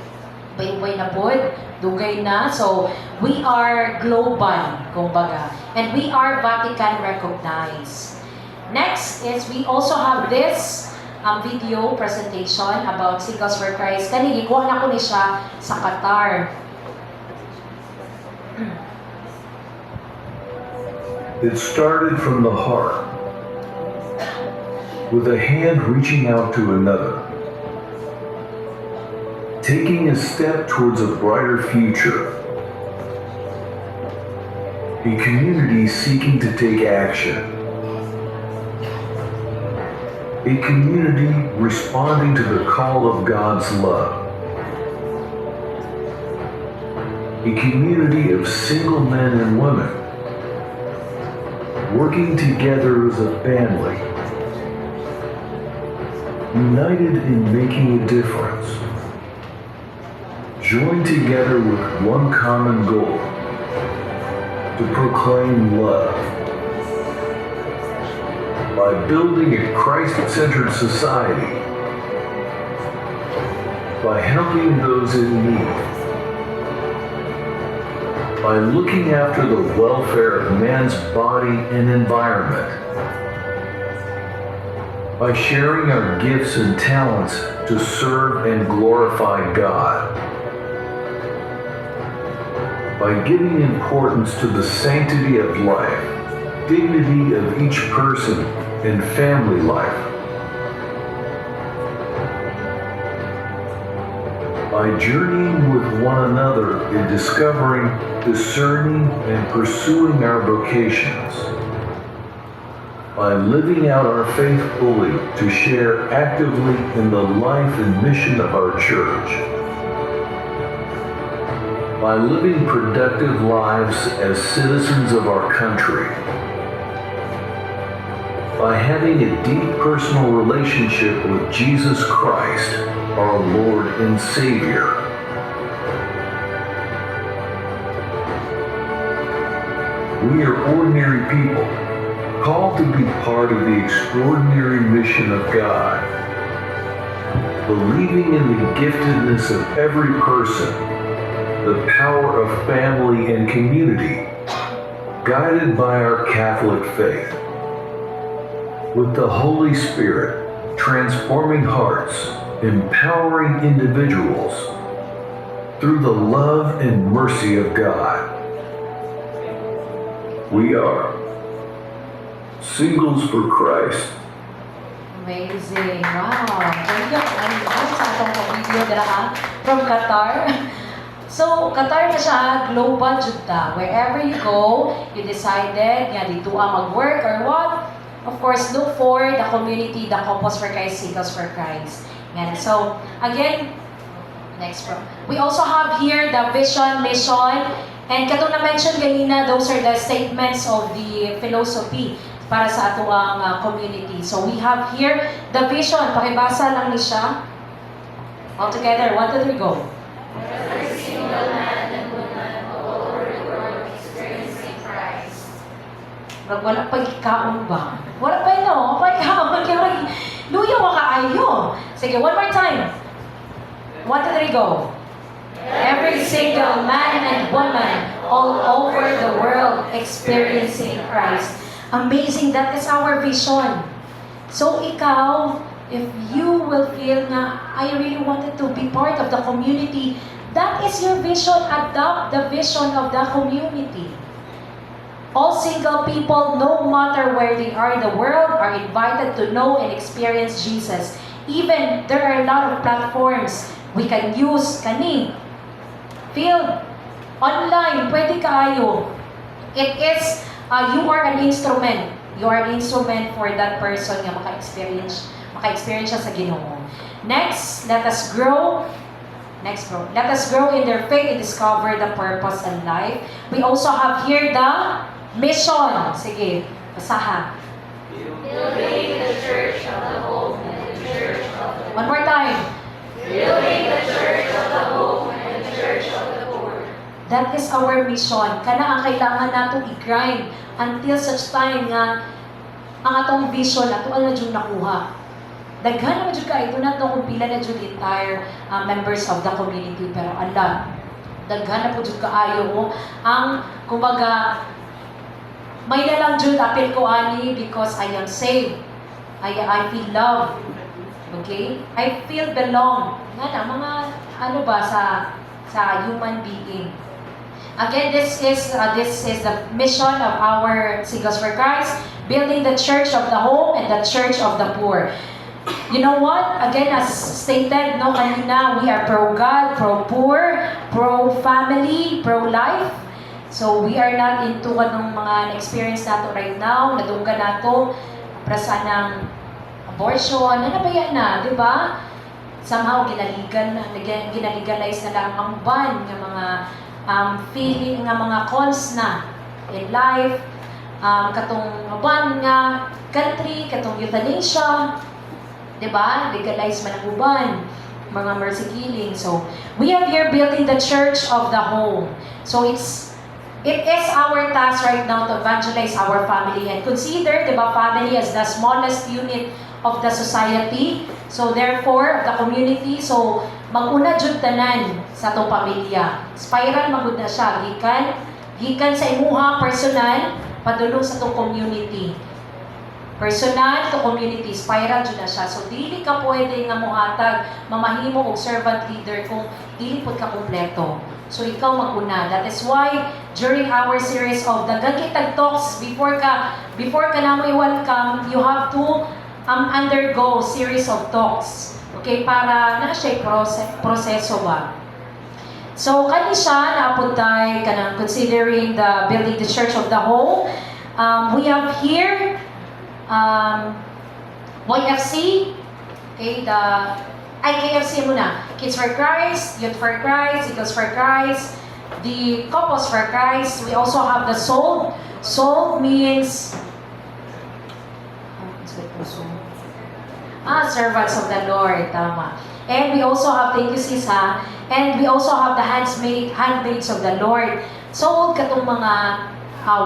Bay na po, dugay na. So, we are global, kumbaga. And we are Vatican recognized. Next is, we also have this video presentation about Singles for Christ. Kanigi, kuha na ko ni siya sa Qatar. It started from the heart, with a hand reaching out to another, taking a step towards a brighter future, a community seeking to take action, a community responding to the call of God's love, a community of single men and women working together as a family, united in making a difference, joined together with one common goal, to proclaim love. By building a Christ-centered society, by helping those in need, by looking after the welfare of man's body and environment, by sharing our gifts and talents to serve and glorify God, by giving importance to the sanctity of life, dignity of each person, and family life, by journeying with one another in discovering, discerning, and pursuing our vocations, by living out our faith fully to share actively in the life and mission of our church, by living productive lives as citizens of our country, by having a deep personal relationship with Jesus Christ, our Lord and Savior. We are ordinary people, called to be part of the extraordinary mission of God, believing in the giftedness of every person, the power of family and community, guided by our Catholic faith, with the Holy Spirit transforming hearts, empowering individuals through the love and mercy of God. We are Singles for Christ. Amazing. Wow. Thank you. Ano sa atong video dira from Qatar. So, Qatar na siya, global jud ta. Wherever you go, you decided nga dito mag-work or what? Of course, look for the community, the Couples for Christ, Singles for Christ. Yan. So, again, next bro. We also have here the vision, mission, and katong na-mention ganina, those are the statements of the philosophy para sa ato ang community. So, we have here the vision. Pakibasa lang ni siya. All together, 1, 2, 3, go. Every single man and woman all over the world experiencing Christ. Wala pa ikaon ba? Wala pa yun, no? Pa ikaon. Luyo mo kaayo. Sige, one more time. 1, 2, 3, go. Every single man and woman all over the world experiencing Christ. Amazing, that is our vision. So ikaw, if you will feel na, I really wanted to be part of the community, that is your vision. Adopt the vision of the community. All single people, no matter where they are in the world, are invited to know and experience Jesus. Even, there are a lot of platforms we can use, field, online, pwede kaayo. It is, you are an instrument. You are an instrument for that person nga maka-experience siya sa Ginoo. Next, let us grow. Next, bro. Let us grow in their faith and discover the purpose and life. We also have here the mission. Sige, basahan. Building the church of the home and the church of the One more time. Building the church of the home and the church of the poor. That is our mission. Kana ang kailangan natong i-grind until such time nga ang atong vision ato na jud nakuha. Daghan naman jud ka ito na to kung pila na jud entire members of the community, pero ala daghan na po jud kaayo mo ang kumbaga may na lang jud apil ko ani because I am saved. I feel love. Okay? I feel belong. Nga mga ano ba sa human being. Again, this is the mission of our Singles for Christ, building the church of the home and the church of the poor. You know what? Again, as stated, no, kanina, we are pro-God, pro-poor, pro-family, pro-life. So, we are not into anong mga experience nato right now, nadunggan nato, prasa ng abortion, ano ba yan na, di ba? Somehow, ginalegalize na lang ang ban ng mga feeling nga mga cons na in life, katong ban nga country, katong euthanasia, diba? Legalize man ang uban, mga mercy killing. So, we are here building the church of the home. So, it is our task right now to evangelize our family and consider, diba, family as the smallest unit of the society. So, therefore, the community. So, mag-una jud tanan sa atong pamilya. Spiral magud na siya gikan sa imuha personal padulong sa atong community. Personal to community, spiral jud na siya. So dili ka pwede nga mohatag mamahimo og servant leader kung dili pud ka kumpleto. So ikaw mag-una. That is why during our series of the Gagitag Talks, before ka na mo i-welcome, you have to undergo series of talks. Okay, para na siya proseso ba. So, kani siya naapuntay kanang considering the building the church of the home. We have here YFC, okay, the IKFC muna. Kids for Christ, Youth for Christ, Eagles for Christ, the Couples for Christ. We also have the Soul. Soul means servants of the Lord, tama. And we also have, thank you sis ha, and we also have the handmaids of the Lord. So, katong mga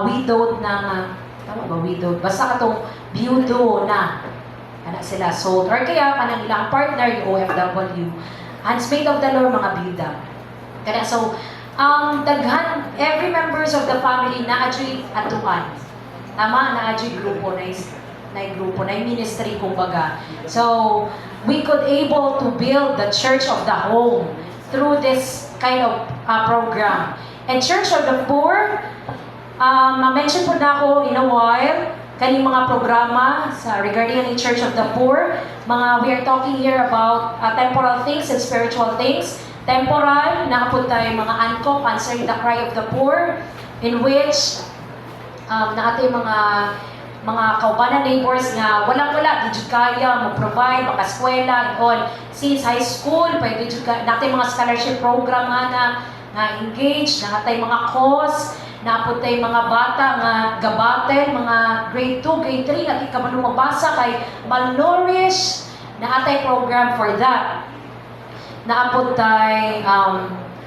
widowed na, tama ba widowed? Basta katong beaudo na, anak sila sold. Or kaya, kanang ilang partner, yung OFW. Handmaid of the Lord, mga bida. Kaya so, daghan, every members of the family na-adjoy atuan. Tama, na-adjoy grupo na ministry kumbaga. So, we could able to build the church of the home through this kind of program. And Church of the Poor, ma-mention po na ako in a while, kaning mga programa sa regarding the Church of the Poor. We are talking here about temporal things and spiritual things. Temporal, nakapunta yung mga ANCOP, Answering the Cry of the Poor, in which naatay mga kaubanan neighbors nga walang-wala, di jud kaya mag-provide, makaskwela, and all. Since high school, pwede jud natay mga scholarship program nga engage, natay mga cause, napuntay mga bata nga gabaten, mga grade 2, grade 3, nga di ka man mabasa kay malnourished, natay program for that. Naapuntay,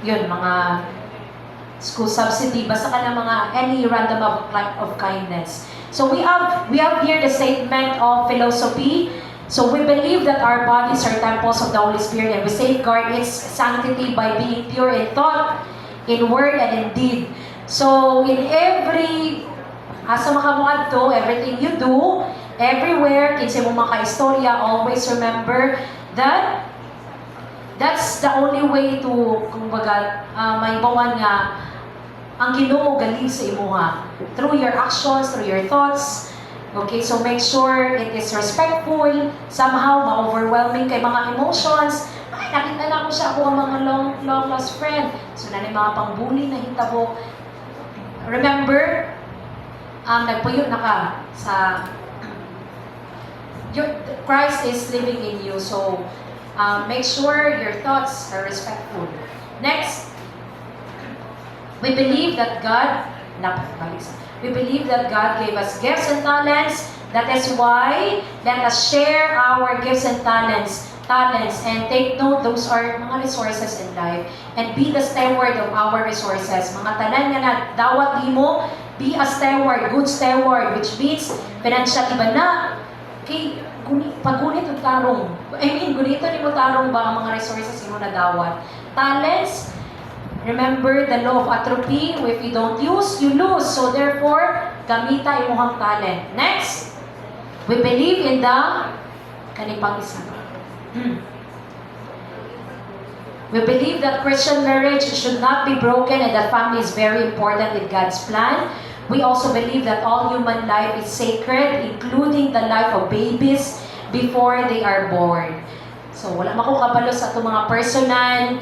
yun, mga school subsidy, basta ka na mga any random of kindness. So we have here the statement of philosophy. So we believe that our bodies are temples of the Holy Spirit and we safeguard its sanctity by being pure in thought, in word, and in deed. So in every asa makamuadto, everything you do, everywhere, kinsa mo maka-istorya, always remember that that's the only way to, kumbaga, maibawan nga ang Ginoo galing sa imuha through your actions, through your thoughts. Okay, so make sure it is respectful, somehow ma-overwhelming kay mga emotions. Ay, nakita na ko siya ako ang mga long lost friend. So na mga pangbuli na hitabo. Remember, nagpuyo na ka sa Christ is living in you. So make sure your thoughts are respectful. Next, we believe that God gave us gifts and talents. That is why let us share our gifts and talents and take note, those are mga resources in life, and be the steward of our resources. Mga tanan nga na dawat nimo, be a steward, good steward, which means financial iba na kay pagunit og tarong. Gunito nimo tarong ba ang mga resources imo na dawat. Talents, remember the law of atrophy. If you don't use, you lose. So therefore, gamita imong talent. Next, we believe in the kanipang isa. We believe that Christian marriage should not be broken and that family is very important in God's plan. We also believe that all human life is sacred, including the life of babies before they are born. So wala makukabalo sa itong mga personal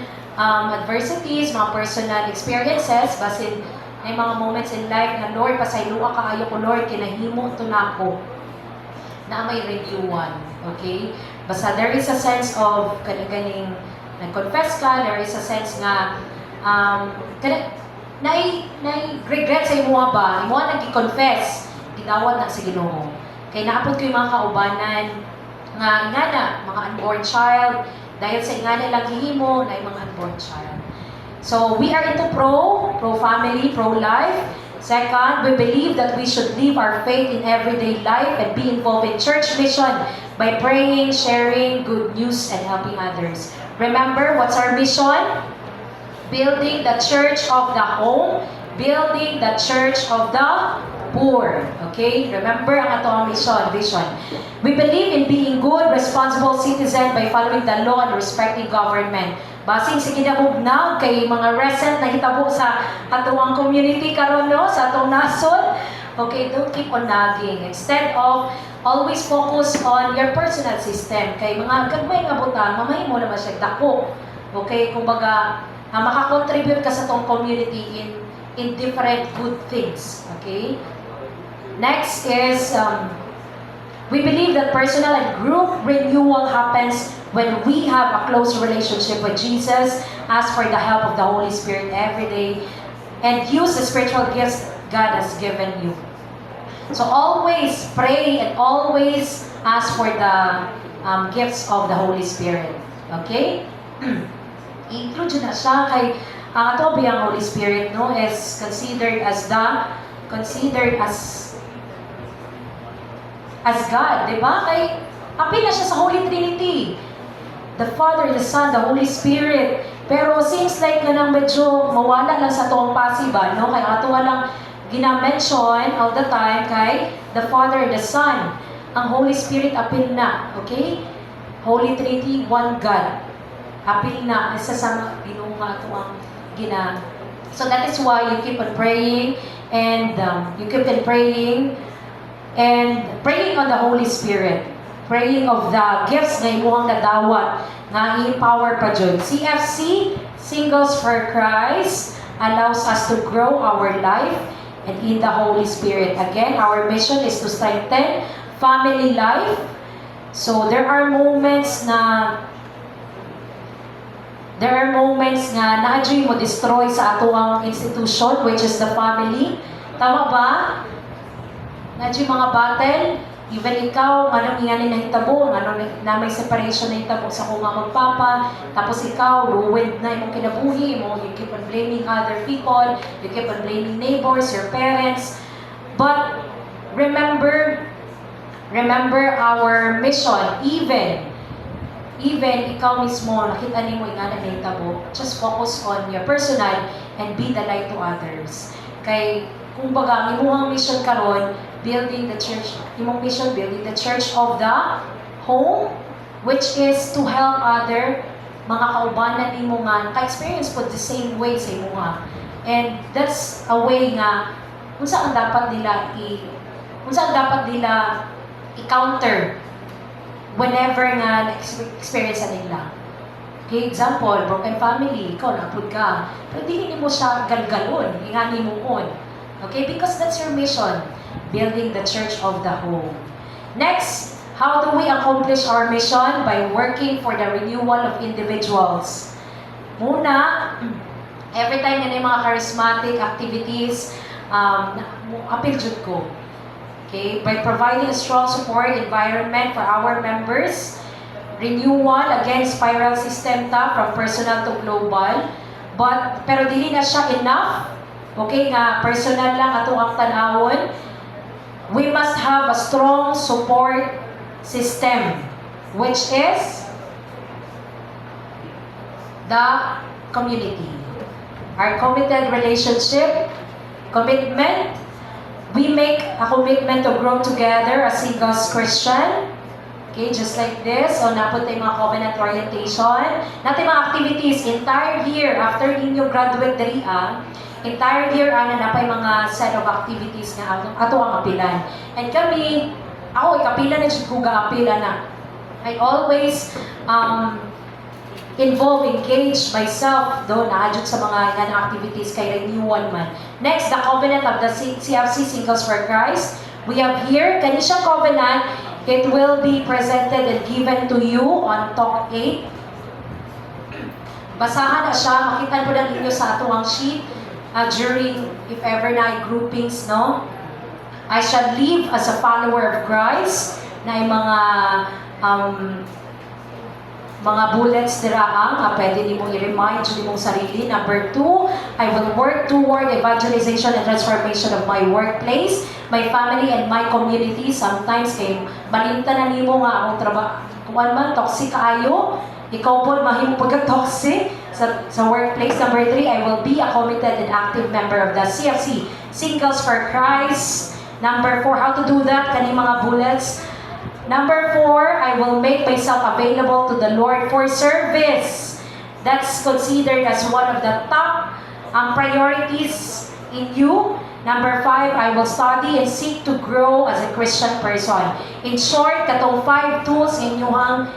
adversities, mga personal experiences, basin may mga moments in life na Lord, pasayloa kaayo ko Lord, kinahimo ito na ako na may renewan. Okay? Basta there is a sense of ganing nag-confess ka, there is a sense nga regret sa imo ba, imo nag-confess, gidawat na sa Ginoo. Kay naapod ko yung mga kaubanan nga ingana, mga unborn child, dahil sa ingana lang hihimo na yung mga unborn child. So we are into pro-family, pro-life. Second, we believe that we should live our faith in everyday life and be involved in church mission by praying, sharing good news, and helping others. Remember, what's our mission? Building the church of the home, building the church of the poor. Okay? Remember ang atong vision. We believe in being good, responsible citizen by following the law and respecting government. Basing sa kinabugnaw kay mga recent na hitabo sa atong community karon no, sa atong nasod. Okay, don't keep on nagging. Instead of always focus on your personal system. Kay mga gagmay nga butang, mamay mo naman siya dako. Okay, kumbaga, makakontribute ka sa tong community in different good things. Okay? Next is, we believe that personal and group renewal happens when we have a close relationship with Jesus, ask for the help of the Holy Spirit every day, and use the spiritual gifts God has given you. So always pray and always ask for the gifts of the Holy Spirit. Okay? Include na siya kay ang ato biyang Holy Spirit no is considered as God, di ba? Kay apil na siya sa Holy Trinity. The Father, the Son, the Holy Spirit. Pero seems like nga nang medyo mawala lang sa toong pasiba, no? Kaya ato lang gina-mention all the time kay the Father, the Son. Ang Holy Spirit apil na, okay? Holy Trinity, one God. Apil na, isa sa ginunga ato ang gina. So that is why you keep on praying and you keep on praying and praying on the Holy Spirit. Praying of the gifts na imuhang nadawat na i-empower pa dyan. CFC, Singles for Christ, allows us to grow our life and in the Holy Spirit. Again, our mission is to strengthen family life. So there are moments nga na-adjoy mo destroy sa atuang institution, which is the family. Tama ba? Na-adjoy mga battle, even ikaw, anong iyanin na hitabo, na may separation na hitabo sa kung magpapa, tapos ikaw, ruined na yung kinabuhi mo, you keep on blaming other people, you keep on blaming neighbors, your parents. But remember our mission, even ikaw mismo, nakita niyo yung nga na hitabo, just focus on your personal and be the light to others. Kay, kung baga, ang imuhang mission karon building the church, imong mission, building the church of the home, which is to help other mga kaubanan nimo nga ka-experience po the same way sa imo nga. And that's a way nga kung saan dapat nila i-counter whenever nga na-experience nila. Okay, example, broken family, ikaw napud ka. Pero dili mo siya galgalon, ingani mo on. Okay, because that's your mission, building the church of the home. Next, how do we accomplish our mission? By working for the renewal of individuals. Muna, every time na yung mga charismatic activities, apil jud ko. Okay, by providing a strong support environment for our members, renewal, again, spiral system ta, from personal to global. Pero dili na siya enough. Okay, nga personal lang ato ang tanawon. We must have a strong support system, which is the community. Our committed relationship, commitment, we make a commitment to grow together as Singles Christian. Okay, just like this. So, napot tayo mga covenant orientation. Natin mga activities, entire year, after ninyo graduate dari entire year, napay mga set of activities na ato ang apilan. And kami, ako, ikapilan na siya kung ga-apilan na. I always engage myself doon, naadjud sa mga activities kay renewal man. Next, the covenant of the CFC Singles for Christ. We have here, kanisha covenant, it will be presented and given to you on Talk 8. Basahan na siya, makita po na ninyo sa atong sheet during, if ever na groupings, no? I shall live as a follower of Christ, na yung mga bullets diraang, pwede ni mong i-remind yun mong sarili. Number 2, I will work toward evangelization and transformation of my workplace, my family, and my community. Sometimes, kay malinta na nimo nga akong trabaho. Kung ano man, toxic kayo, ikaw po mahimong pagka-toxic sa workplace. Number 3, I will be a committed and active member of the CFC, Singles for Christ. Number 4, how to do that? Kani mga bullets. Number 4, I will make myself available to the Lord for service. That's considered as one of the top priorities in you. Number 5, I will study and seek to grow as a Christian person. In short, katong 5 tools inyong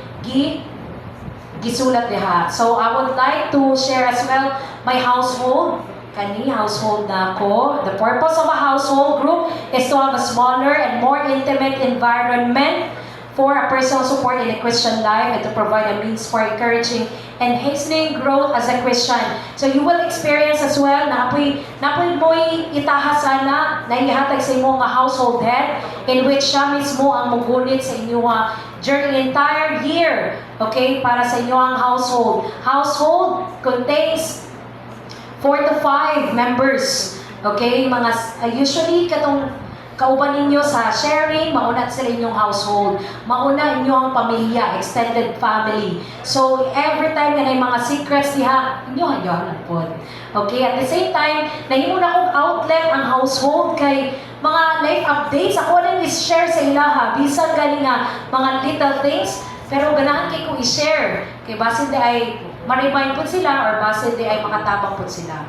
gisulat diha. So I would like to share as well my household. Kani household na ako. The purpose of a household group is to have a smaller and more intimate environment for a personal support in a Christian life and to provide a means for encouraging and hastening growth as a Christian. So you will experience as well na apoy mo'y itahasan na ihatag sa imo nga household head in which siya mismo ang mugunit sa inyo during the entire year, okay, para sa inyo ang household. Household contains 4 to 5 members, okay, usually katong kauban ninyo sa sharing, mauna sila inyong household. Mauna inyong pamilya, extended family. So, every time na mga secrets diha, inyohan po. Okay, at the same time, nahimo na akong outlet ang household kay mga life updates. Ako lang is-share sa ilaha. Bisan galing nga mga little things, pero ganahan kay ko i-share. Kay basin di ay ma-remind po sila or basin di ay makatabang po sila.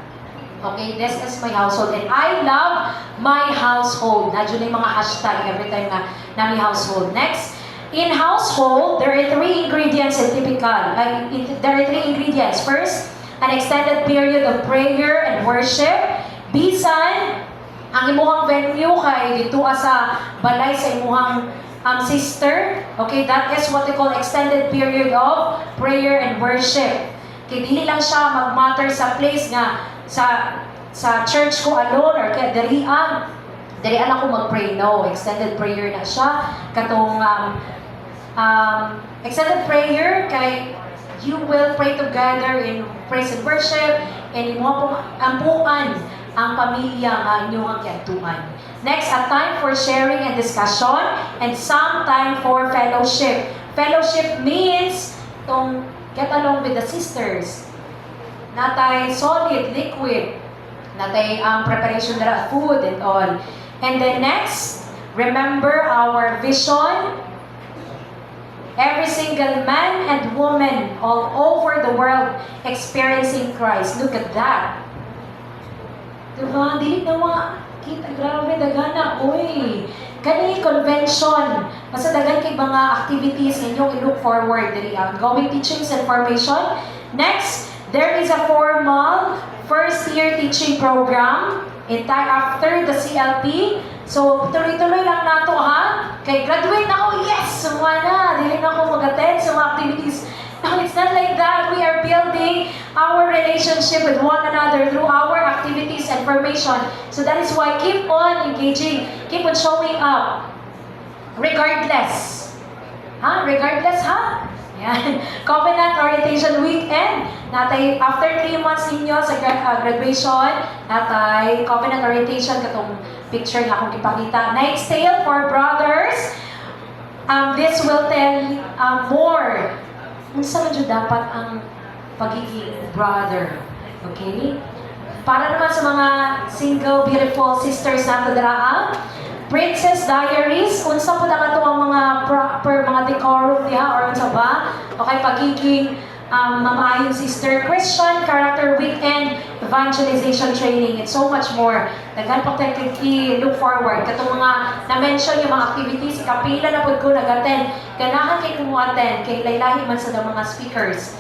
Okay, this is my household and I love my household. Nadyo na yung mga hashtag every time na may household. Next, in household, there are 3 ingredients and there are 3 ingredients. First, an extended period of prayer and worship. Bisan, ang imuhang venue kay dito sa balay sa imuhang sister. Okay, that is what we call extended period of prayer and worship. Kaya dili lang siya mag-matter sa place nga sa church ko alone or kaya darian ako mag-pray. No, extended prayer na siya. Katong extended prayer kay you will pray together in praise and worship and imo pong ampuan ang pamilya nga inyong kiadtuan. Next, a time for sharing and discussion and some time for fellowship. Fellowship means tong get along with the sisters. Natay solid, liquid. Natay preparation na food and all. And then next, remember our vision. Every single man and woman all over the world experiencing Christ. Look at that. Diba? Dili na mga kita. Grabe, dagana. Uy. Kani convention. Basta dagan kay mga activities inyong i-look forward. Going teachings and formation. Next, there is a formal first-year teaching program after the CLP. So, tuloy-tuloy lang nato ha. Kay graduate na ako, yes! Sumwa na. Dili na ako mag-attend sa mga activities. No, it's not like that. We are building our relationship with one another through our activities and formation. So that is why keep on engaging. Keep on showing up. Regardless. Regardless, Yan. Covenant Orientation Weekend. Natay, after 3 months ninyo sa graduation, natay Covenant Orientation, katong picture na akong ipakita. Next tale for brothers. This will tell more. Kung saan dyan dapat ang pagiging brother. Okay? Para naman sa mga single, beautiful sisters nato dara, Princess Diaries, unsa po na ito ang mga decorum diha or unsa ba? Okay, pagiging mamayong sister, Christian Character Weekend, Evangelization Training, and so much more. Daghan po tayo look forward. Katong mga na-mention yung mga activities, kapila na po ko nag-attend. Ganahan kay kumuattend, kay laylahi man sa mga speakers.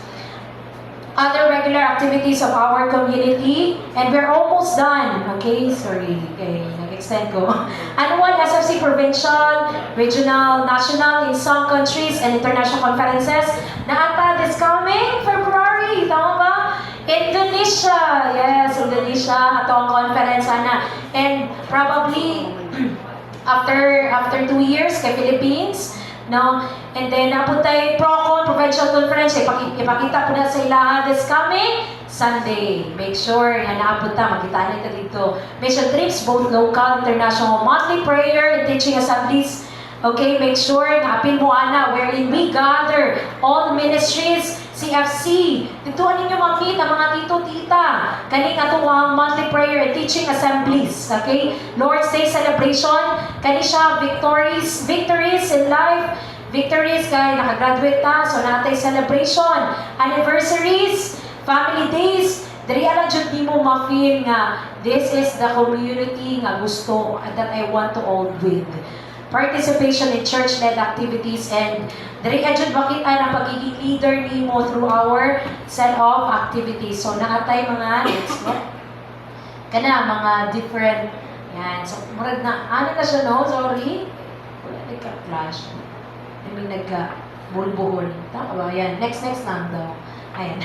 Other regular activities of our community, and we're almost done. Okay, sorry, nag-extend ko. Annual SFC provincial, regional, national in some countries and international conferences na ata this coming February, tama ba? Indonesia, yes, Indonesia, ato ang conference ana. And probably after 2 years kay Philippines, no? And then napuntay Procon Provincial Conference, ipakita po na sa ilaha this coming Sunday. Make sure na naapunta, makita nito dito. Mission trips, both local, international, monthly prayer and teaching assemblies. Okay, make sure na apil mo ana, wherein we gather all ministries, CFC. Dituan ninyo makita mga tito-tita. Kani nga ang monthly prayer and teaching assemblies. Okay? Lord's Day celebration. Kani siya victories in life. Victories kay nakagraduate ta. So natay celebration. Anniversaries. Family days. Diri ala jud nimo ma-feel nga this is the community nga gusto that I want to hold with. Participation in church-led activities and diri jud makita na pagiging leader nimo through our set of activities. So naatay mga kana mga different yan. So murag na ano na siya no, sorry. Wala nagka-flash. I mean nagka-bulbuhol. Tama ba? Yan. Next lang daw. Ayan.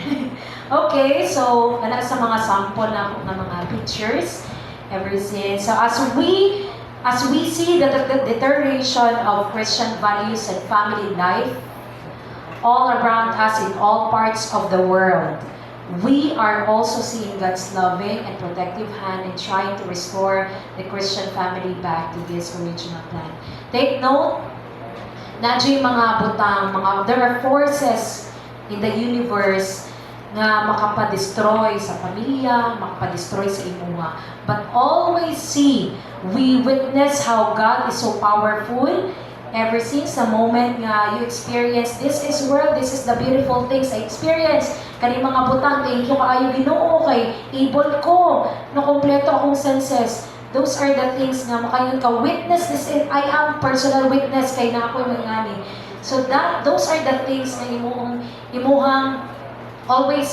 Okay, so ana sa mga sample na mga pictures ever since. So as we see the deterioration of Christian values and family life all around us in all parts of the world, we are also seeing God's loving and protective hand in trying to restore the Christian family back to this original plan. Take note, nadyo yung mga butang, there are forces in the universe na makapadestroy sa pamilya, makapadestroy sa imuha. But always see, we witness how God is so powerful ever since the moment nga you experience this is world, this is the beautiful things I experience. Kani mga butang, thank you kaayo Ginoo kay able ko na kompleto akong senses. Those are the things nga makayon ka witness this is, I am personal witness kay na ako ngani. So those are the things na imuhang always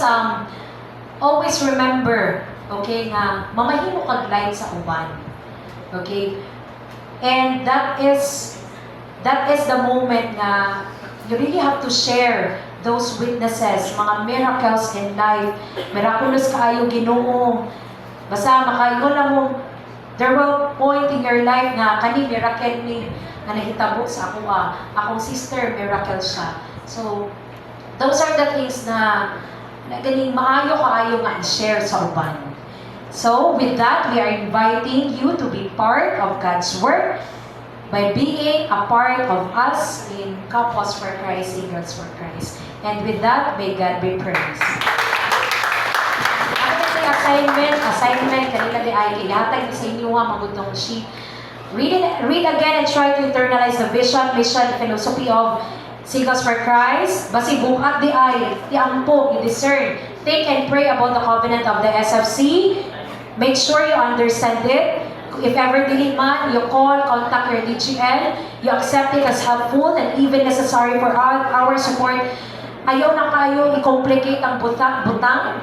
remember, okay, nga mamahimo kag light sa uban. Okay? And that is the moment na you really have to share those witnesses, mga miracles in life. Miraculous kaayo Ginoo. Basta makaingon na mo, there will point in your life na kani miracle ni na nahitabo sa ako akong sister, miracle siya. So, those are the things na ganing maayo kaayo nga i-share sa uban. So, with that, we are inviting you to be part of God's work by being a part of us in Couples for Christ, Singles for Christ. And with that, may God be praised. Ako kasi assignment, kanila di ay ihatag sa inyo nga magutong sheet. Read again and try to internalize the vision, mission, philosophy of Singles for Christ. Basi buhat di ay, i-ampo, i-discern. Think and pray about the covenant of the SFC. Make sure you understand it. If ever dili man, you contact your DGL. You accept it as helpful and even necessary for our support. Ayaw na kayo i-complicate ang butang.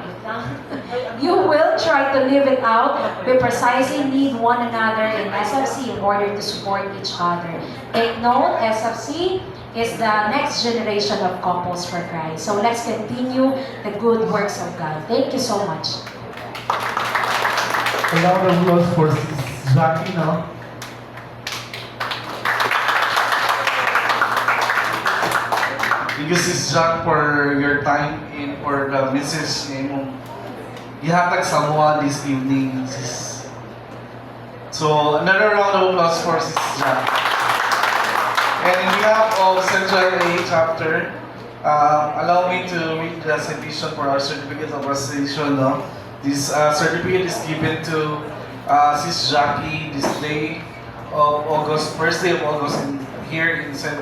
You will try to live it out. We precisely need one another in SFC in order to support each other. Take note, SFC is the next generation of Couples for Christ. So let's continue the good works of God. Thank you so much. A round of applause for Jackie, no? Thank you, Sis Jack, for your time in or the message in ihatag sa mga this evening, Sis. So, another round of applause for Sis Jack. And in behalf of Central A chapter, allow me to read the citation for our certificate of restoration. No? This certificate is given to Sis Jackie this day of August, first day of August here in St.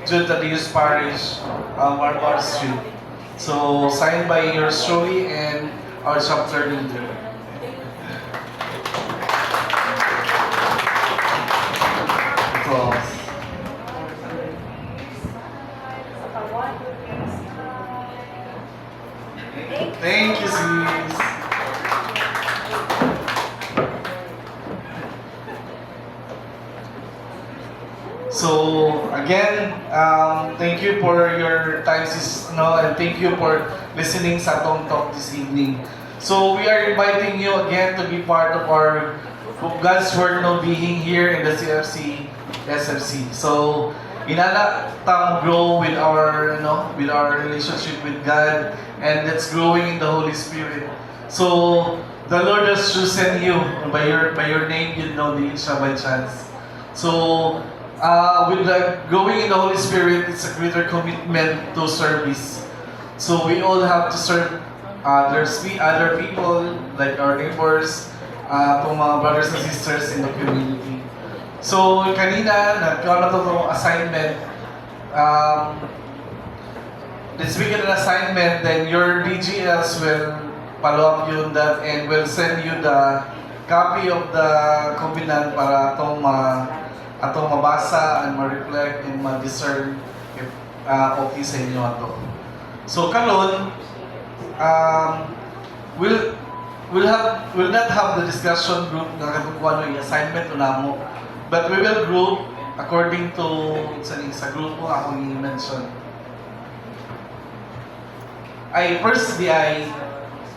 Jude Tadeus Parish, Marmar Street. So, signed by yours truly and our chapter leader. Applause. Thank you, sis. So again, thank you for your time, sis, no, and thank you for listening sa Tong Talk this evening. So we are inviting you again to be part of our of God's Word no being here in the CFC SFC. So inana tang grow with our with our relationship with God, and that's growing in the Holy Spirit. So the Lord has chosen you by your name. You know the siya by chance. So with the growing in the Holy Spirit, it's a greater commitment to service. So we all have to serve others, other people, like our neighbors, itong mga brothers and sisters in the community. So kanina, nagkaroon na itong assignment. Let's begin an assignment, then your DGLs will follow up yun that and we'll send you the copy of the covenant para atong mabasa and ma-reflect and ma-discern if okay sa inyo ato. So karon we'll not have the discussion group nga katong kuno yung assignment namo, but we will group according to sa grupo akong i-mention.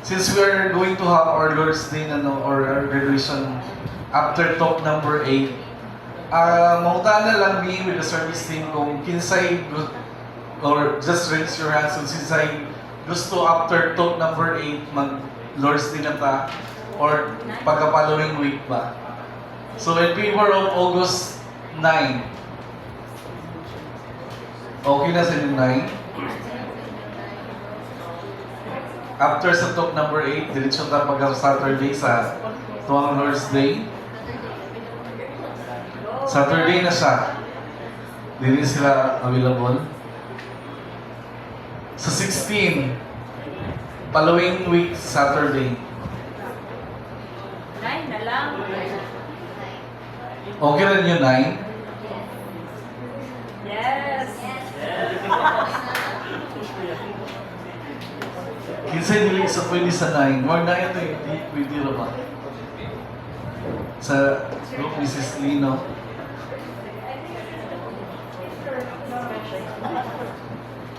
Since we are going to have our Lord's Day or our graduation after talk number 8, mahutaan na lang me with the service team kung kinsay or just raise your hands kung kinsay gusto after talk number 8 mag Lord's Day na ta or pagka-following week ba. So in favor of August 9. Okay na sa inyo 9? After sa talk number 8, diretso na pagka-Saturday sa tuwang Lord's Day. Saturday na siya. Hindi sila available. Sa 16, following week, Saturday. 9 na lang. Okay rin yung 9? Yes. Kinsay dili sa pwede sa 9. More na ito hindi pwede rin ba? Sa group Mrs. Lino.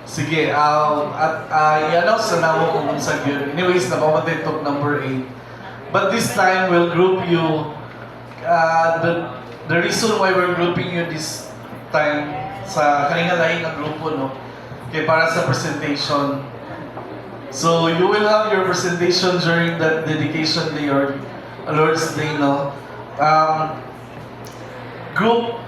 Sige, i-announce na namo kung sa yun. Anyways, napamatay talk number 8. But this time, we'll group you. The reason why we're grouping you this time sa kanina laing na grupo, no? Kaya para sa presentation. So, you will have your presentation during that dedication day or Lord's Day, no? Group